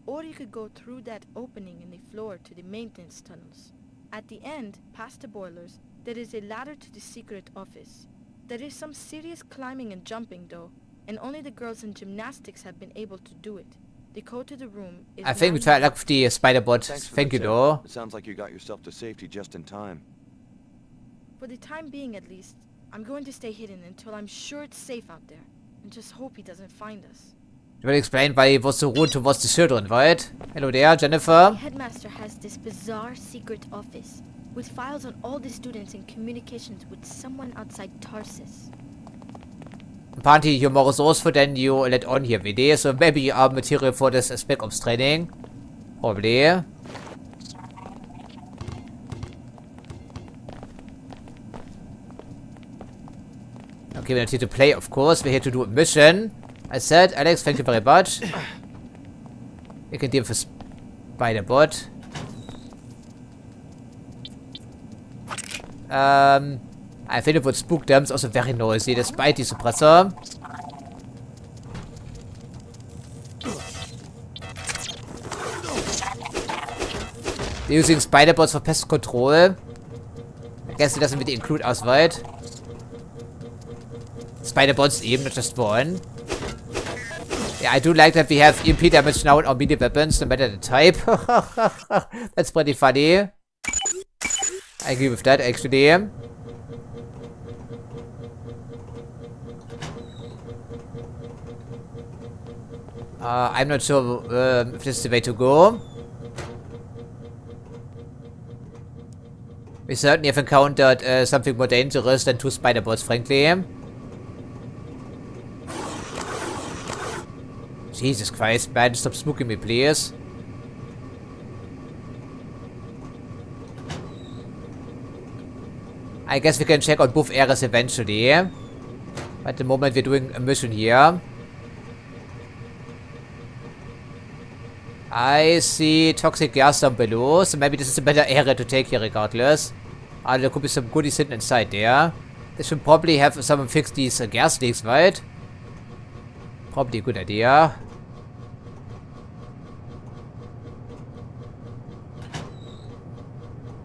Or you could go through that opening in the floor to the maintenance tunnels. At the end, past the boilers, there is a ladder to the secret office. There is some serious climbing and jumping though, and only the girls in gymnastics have been able to do it. The code to the room is... I think we tried luck with the spider bot. Thank you though. It sounds like you got yourself to safety just in time. For the time being at least, I'm going to stay hidden until I'm sure it's safe out there, and just hope he doesn't find us. You will explain why he was so rude towards the children, right? Hello there, Jennifer. The headmaster has this bizarre secret office, with files on all the students in communications with someone outside Tarsus. Apparently you're more resourceful than you let on here, VD, so maybe you are material for this Spec Ops training. Probably. Okay, we're not here to play, of course. We're here to do a mission. I said, Alex, thank you very much. We can deal with spider bot. I think it would spook them. It's also very noisy, despite the suppressor. They're using spider bots for pest control. I guess it doesn't really include us, right? Spider bots even, not just one. Yeah, I do like that we have EMP damage now on our mini weapons, no matter the type. That's pretty funny. I agree with that, actually. I'm not sure if this is the way to go. We certainly have encountered something more dangerous than 2 spider bots, frankly. Jesus Christ, man, stop spooking me, please. I guess we can check out both areas eventually. At the moment, we're doing a mission here. I see toxic gas down below, so maybe this is a better area to take here regardless. There could be some goodies hidden inside there. They should probably have someone fix these gas leaks, right? Probably a good idea.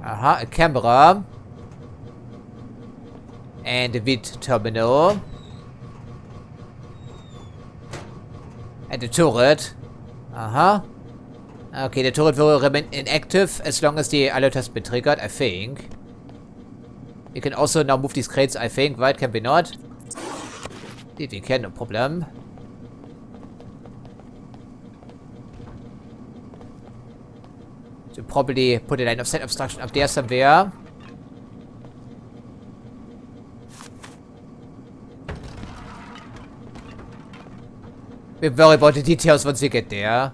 Aha, a camera. And the vid terminal. And the turret. Okay, the turret will remain inactive as long as the alert has been triggered, I think. We can also now move these crates, I think, right? Can we not? Indeed, we can, no problem. Should probably put a line of sight obstruction up there somewhere. We'll worry about the details once we get there.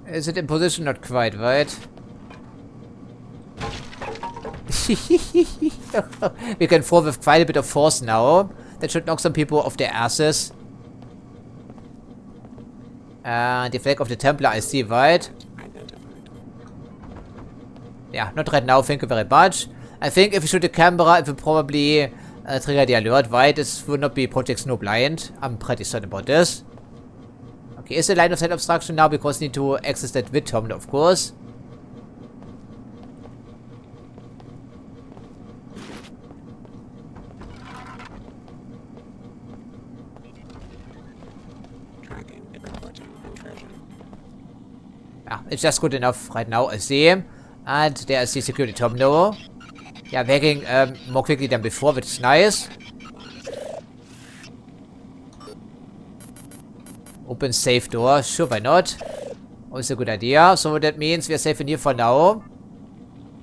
Is it in position? Not quite, right? We can fall with quite a bit of force now. That should knock some people off their asses. The flag of the Templar, I see, right? Yeah, not right now, thank you very much. I think if we shoot the camera, it will probably trigger the alert, right? This will not be Project Snow Blind. I'm pretty certain about this. Okay, is the line of sight obstruction now because we need to access that vid terminal, of course. Yeah, it's just good enough right now, I see. And there is the security terminal. Yeah, working more quickly than before, which is nice. Open safe door. Sure, why not? Always a good idea. So that means we are safe in here for now.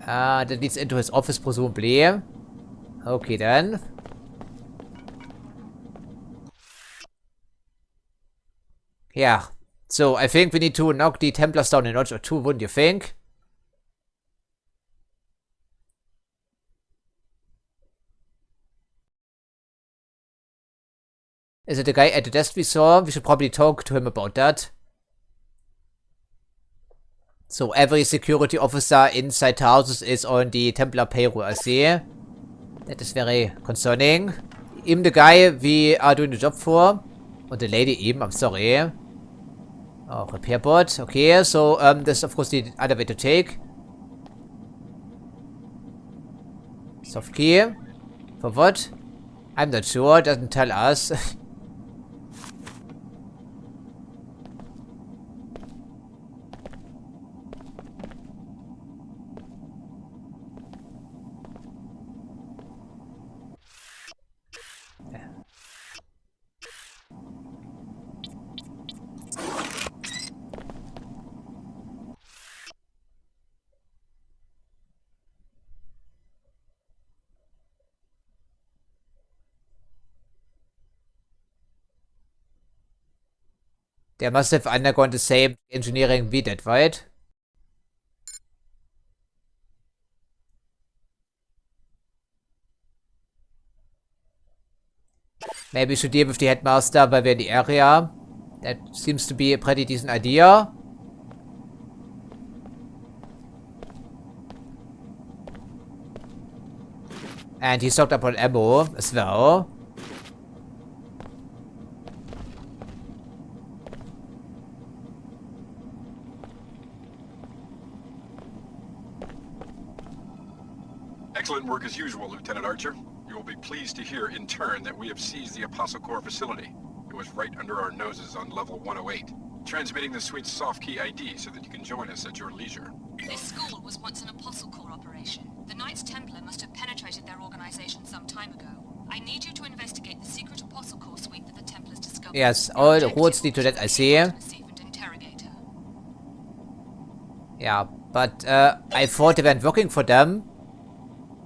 That leads into his office, presumably. Okay, then. Yeah. So, I think we need to knock the Templars down a notch or two, wouldn't you think? Is it the guy at the desk we saw? We should probably talk to him about that. So every security officer inside houses is on the Templar payroll, I see. That is very concerning. Even the guy we are doing the job for. Or the lady even, I'm sorry. Oh, repair bot. Okay, so this is of course the other way to take. Soft key. For what? I'm not sure, doesn't tell us. They must have undergone the same engineering we did, right? Maybe we should deal with the headmaster while we're in the area. That seems to be a pretty decent idea. And he stocked up on ammo as well. Excellent work as usual, Lieutenant Archer. You will be pleased to hear in turn that we have seized the Apostle Core facility. It was right under our noses on level 108. Transmitting the suite's soft key ID so that you can join us at your leisure. This school was once an Apostle Core operation. The Knights Templar must have penetrated their organization some time ago. I need you to investigate the secret Apostle Core suite that the Templars discovered. Yes, all the roads lead to that, I see. Yeah, but I thought they weren't working for them.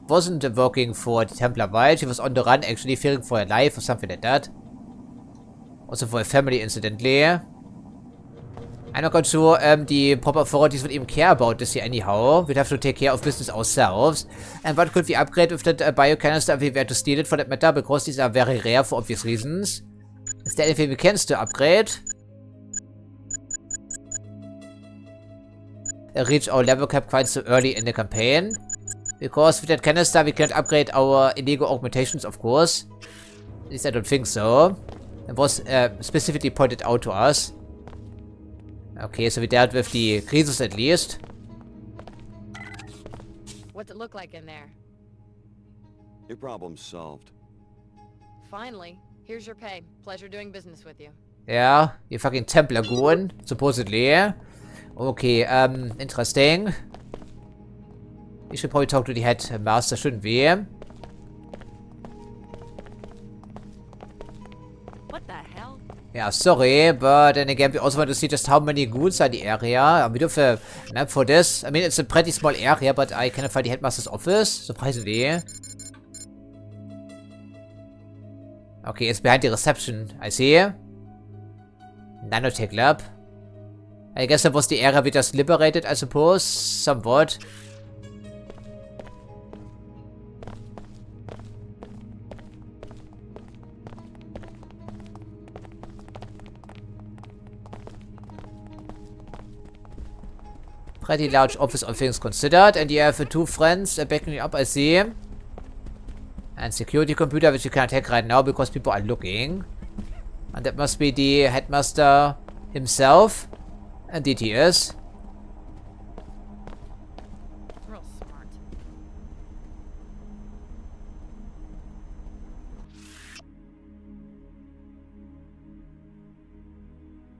Wasn't working for the Templar, right? She was on the run, actually fearing for her life or something like that. Also for a family, incidentally. I'm not quite sure the proper authorities would even care about this here anyhow. We'd have to take care of business ourselves. And what could we upgrade with that biocanister if we were to steal it for that matter? Because these are very rare for obvious reasons. Is there anything we can still upgrade? Reach our level cap quite so early in the campaign. Because with that canister we can't upgrade our illegal augmentations, of course. At least I don't think so. It was specifically pointed out to us. Okay, so we dealt with the Krisus at least. What's it look like in there? Your problem's solved. Finally. Here's your pay. Pleasure doing business with you. Yeah, you fucking Templar goon, supposedly. Okay, interesting. We should probably talk to the headmaster, shouldn't we? What the hell? Yeah, sorry, but then again, we also want to see just how many goons are in the area. We do have a map for this. I mean, it's a pretty small area, but I cannot find the headmaster's office, surprisingly. Okay, it's behind the reception, I see. Nanotech lab. I guess that was the area we just liberated, I suppose. Somewhat. Pretty large office, all things considered. And you have two friends backing you up, I see. And security computer, which you can't hack right now because people are looking. And that must be the headmaster himself. Indeed he is. Real smart.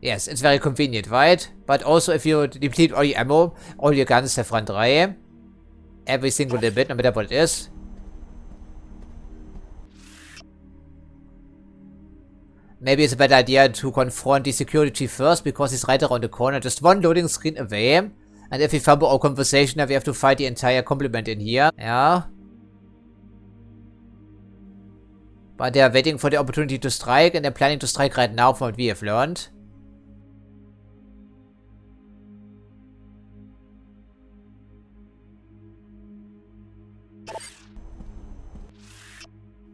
Yes, it's very convenient, right? But also if you deplete all your ammo, all your guns have run dry. Every single little bit, no matter what it is. Maybe it's a better idea to confront the security chief first, because he's right around the corner, just one loading screen away. And if we fumble our conversation, then we have to fight the entire complement in here. Yeah. But they're waiting for the opportunity to strike, and they're planning to strike right now from what we have learned.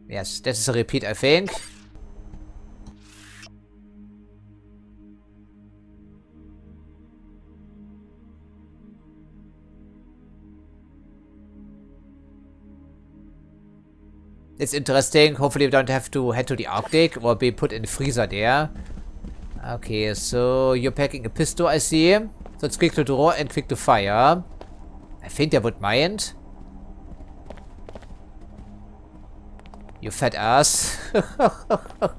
Yes, that is a repeat, I think. It's interesting. Hopefully we don't have to head to the Arctic or be put in the freezer there. Okay, so you're packing a pistol, I see. So it's quick to draw and quick to fire. I think they would mind. You fat ass. I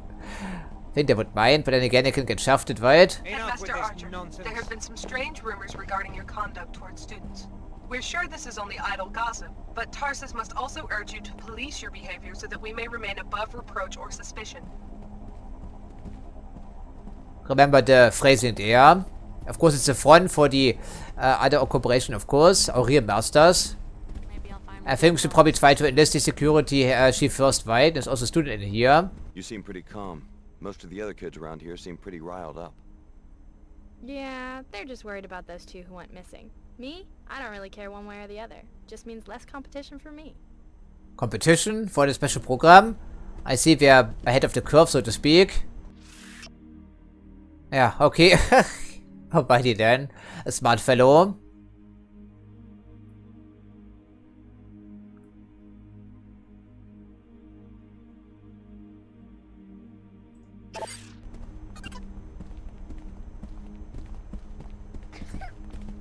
think they would mind, but then again they can get shafted, right? Headmaster Archer, there have been some strange rumors regarding your conduct towards students. We're sure this is only idle gossip, but Tarsus must also urge you to police your behavior so that we may remain above reproach or suspicion. Remember the phrasing there. Of course, it's a front for the other corporation, of course, our real masters. I think we should probably try to enlist the security chief first, right? There's also a student in here. You seem pretty calm. Most of the other kids around here seem pretty riled up. Yeah, they're just worried about those two who went missing. Me? I don't really care one way or the other. Just means less competition for me. Competition for the special program? I see we are ahead of the curve, so to speak. Yeah, okay. Alrighty then. A smart fellow.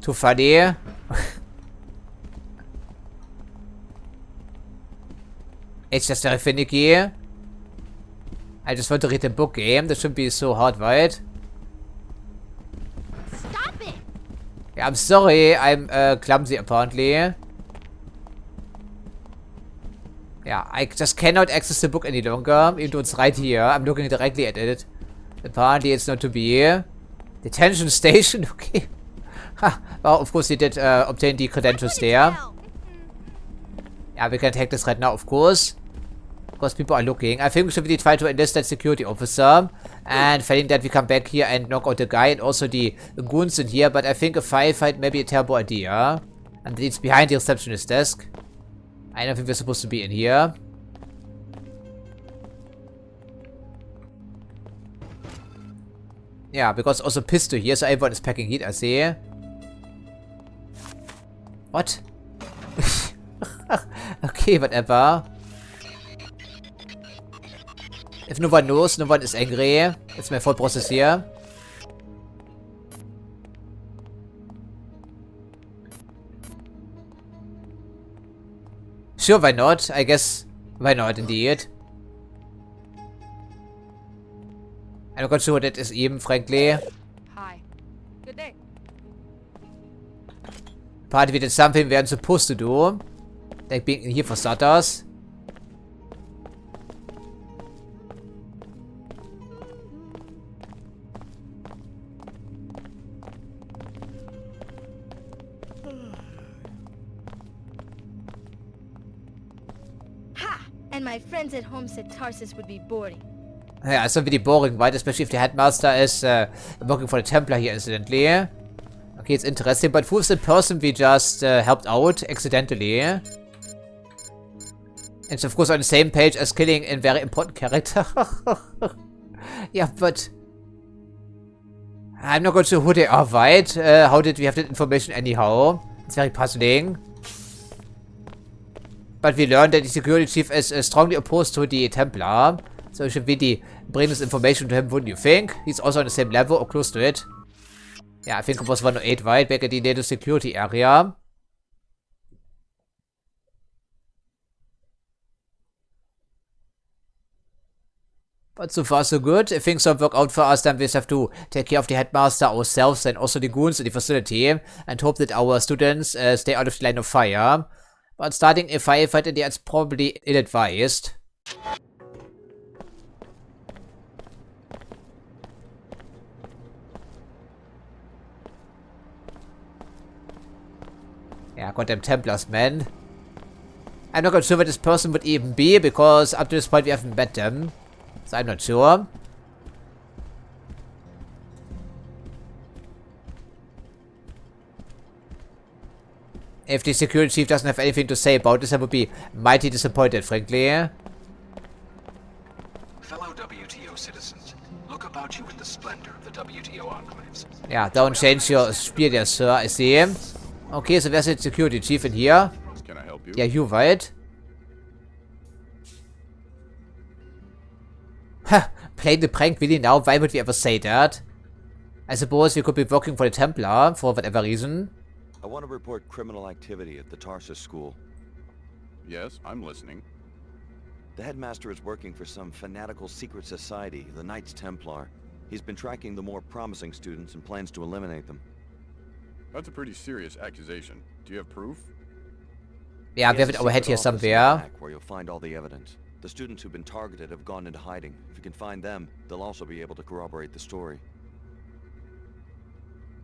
Too funny. It's just very finicky. I just want to read the book game. That shouldn't be so hard, right? Stop it! Yeah, I'm sorry. I'm clumsy apparently. Yeah, I just cannot access the book any longer. Even though it's right here. I'm looking directly at it. Apparently it's not to be. Detention station? Okay. Well, of course, he did obtain the credentials there. Yeah, we can take this right now, of course. Because people are looking. I think we should really try to enlist that security officer. And failing that, we come back here and knock out the guy and also the goons in here. But I think a firefight may be a terrible idea. And it's behind the receptionist desk. I don't think we're supposed to be in here. Yeah, because also pistol here, so everyone is packing heat, I see. What? Okay, whatever. If no one knows, no one is angry. It's my thought process here. Sure, why not? I guess, why not, indeed. I'm not quite sure what that is even, frankly. Hi. Good day. Part of it is something we aren't supposed to do. Like being in here for starters. And my friends at home said Tarsus would be boring. Yeah, it's not really boring, right? Especially if the headmaster is working for the Templar here, incidentally. Okay, it's interesting, but who's the person we just helped out accidentally? It's of course on the same page as killing a very important character. Yeah, but I'm not quite sure who they are, right? How did we have that information anyhow? It's very puzzling. But we learned that the security chief is strongly opposed to the Templar. So we should really bring this information to him, wouldn't you think? He's also on the same level or close to it. Yeah, I think it was 108, right? Back at the NATO security area. But so far so good. If things don't work out for us, then we just have to take care of the headmaster ourselves and also the goons in the facility. And hope that our students stay out of the line of fire. But starting a firefight in the air's probably ill-advised. Yeah, goddamn Templars, man. I'm not quite sure what this person would even be, because up to this point we haven't met them. So I'm not sure. If the security chief doesn't have anything to say about this, I would be mighty disappointed, frankly. Fellow WTO citizens, look about you in the splendor of the WTO enclaves. Yeah, don't change your spear there, sir, I see. Okay, so there's the security chief in here. Can I help you? Yeah, you right. Ha! Playing the prank really now? Why would we ever say that? I suppose we could be working for the Templar, for whatever reason. I want to report criminal activity at the Tarsus school. Yes, I'm listening. The headmaster is working for some fanatical secret society, the Knights Templar. He's been tracking the more promising students and plans to eliminate them. That's a pretty serious accusation. Do you have proof? Yeah, we have it overhead here somewhere. Where you'll find all the evidence. The students who've been targeted have gone into hiding. If you can find them, they'll also be able to corroborate the story.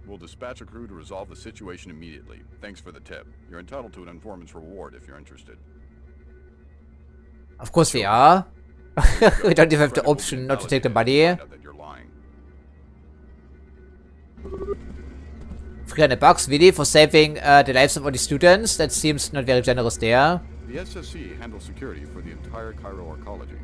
We'll dispatch a crew to resolve the situation immediately. Thanks for the tip. You're entitled to an informant's reward if you're interested. Of course we are. We don't even have the option not to take the money. 300 bucks, really, for saving the lives of all the students? That seems not very generous there. The SSC handles security for the entire Cairo arcology.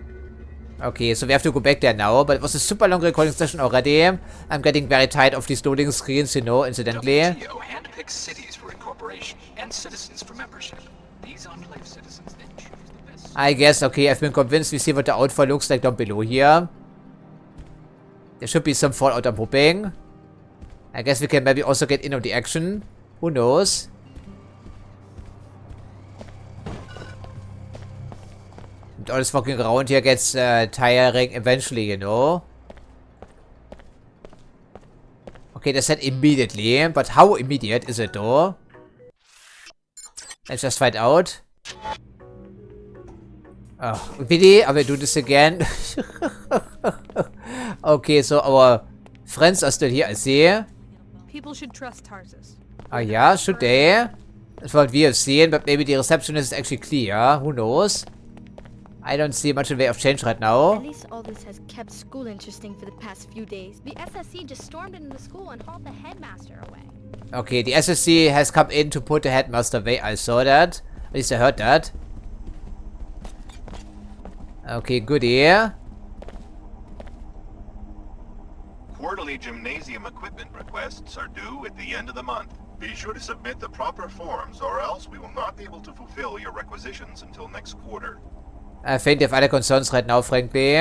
Okay, so we have to go back there now, but it was a super long recording session already. I'm getting very tired of these loading screens, you know, incidentally. WTO handpicks cities for incorporation and citizens for membership. These enclave citizens then choose the best. I guess, okay, I've been convinced. We see what the outfall looks like down below here. There should be some fallout, I'm hoping. I guess we can maybe also get in on the action. Who knows? And all this walking around here gets tiring eventually, you know. Okay, they said immediately, but how immediate is it though? Let's just find out. Oh, really? Are we doing this again? Okay, so our friends are still here, I see. People should trust Tarsus. Oh yeah, should they? That's what we have seen, but maybe the receptionist is actually clear. Who knows? I don't see much in the way of change right now. At least all this has kept school interesting for the past few days. The SSC just stormed into the school and hauled the headmaster away. Okay, the SSC has come in to put the headmaster away. I saw that. At least I heard that. Okay, good here. Quarterly gymnasium equipment requests are due at the end of the month. Be sure to submit the proper forms, or else we will not be able to fulfill your requisitions until next quarter. I think they have other concerns right now, frankly.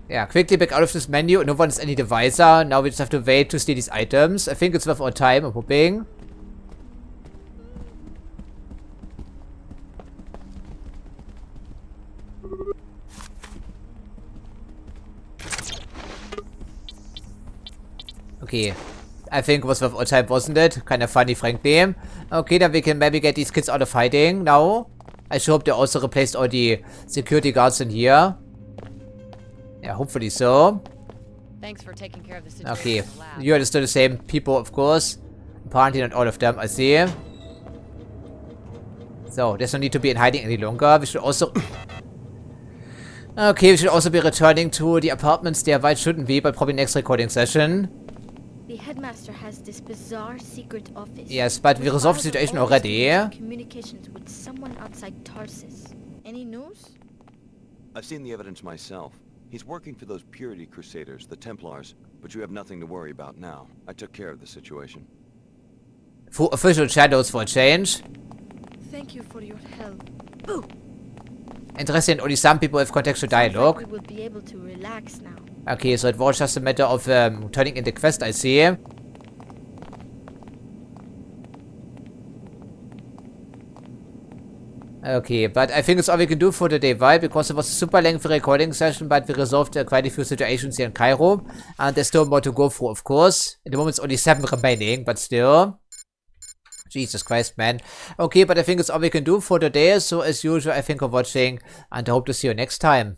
Yeah, quickly back out of this menu. No one is any the wiser. Now we just have to wait to see these items. I think it's worth our time, I'm hoping. Okay. I think it was worth our time, wasn't it? Kind of funny, frankly. Okay, then we can maybe get these kids out of hiding now. I sure hope they also replaced all the security guards in here. Yeah, hopefully so. Thanks for taking care of the situation. Okay, in the lab. you are still the same people, of course. Apparently not all of them, I see. So, there's no need to be in hiding any longer. We should also... Okay, we should also be returning to the apartments there. Why shouldn't we? But probably next recording session. The headmaster has this bizarre secret office. Yes, but we resolved the situation already. Communications with someone outside Tarsus. Any news? I've seen the evidence myself. He's working for those Purity Crusaders, the Templars, but you have nothing to worry about now. I took care of the situation. For official shadows for a change. Thank you for your help. Ooh. Interesting, only some people have contextual dialogue. We will be able to relax now. Okay, so it was just a matter of turning in the quest, I see. Okay, but I think it's all we can do for today, why? Because it was a super lengthy recording session, but we resolved quite a few situations here in Cairo. And there's still more to go through, of course. At the moment, it's only 7 remaining, but still. Jesus Christ, man. Okay, but I think it's all we can do for today. So, as usual, I thank you for watching, and I hope to see you next time.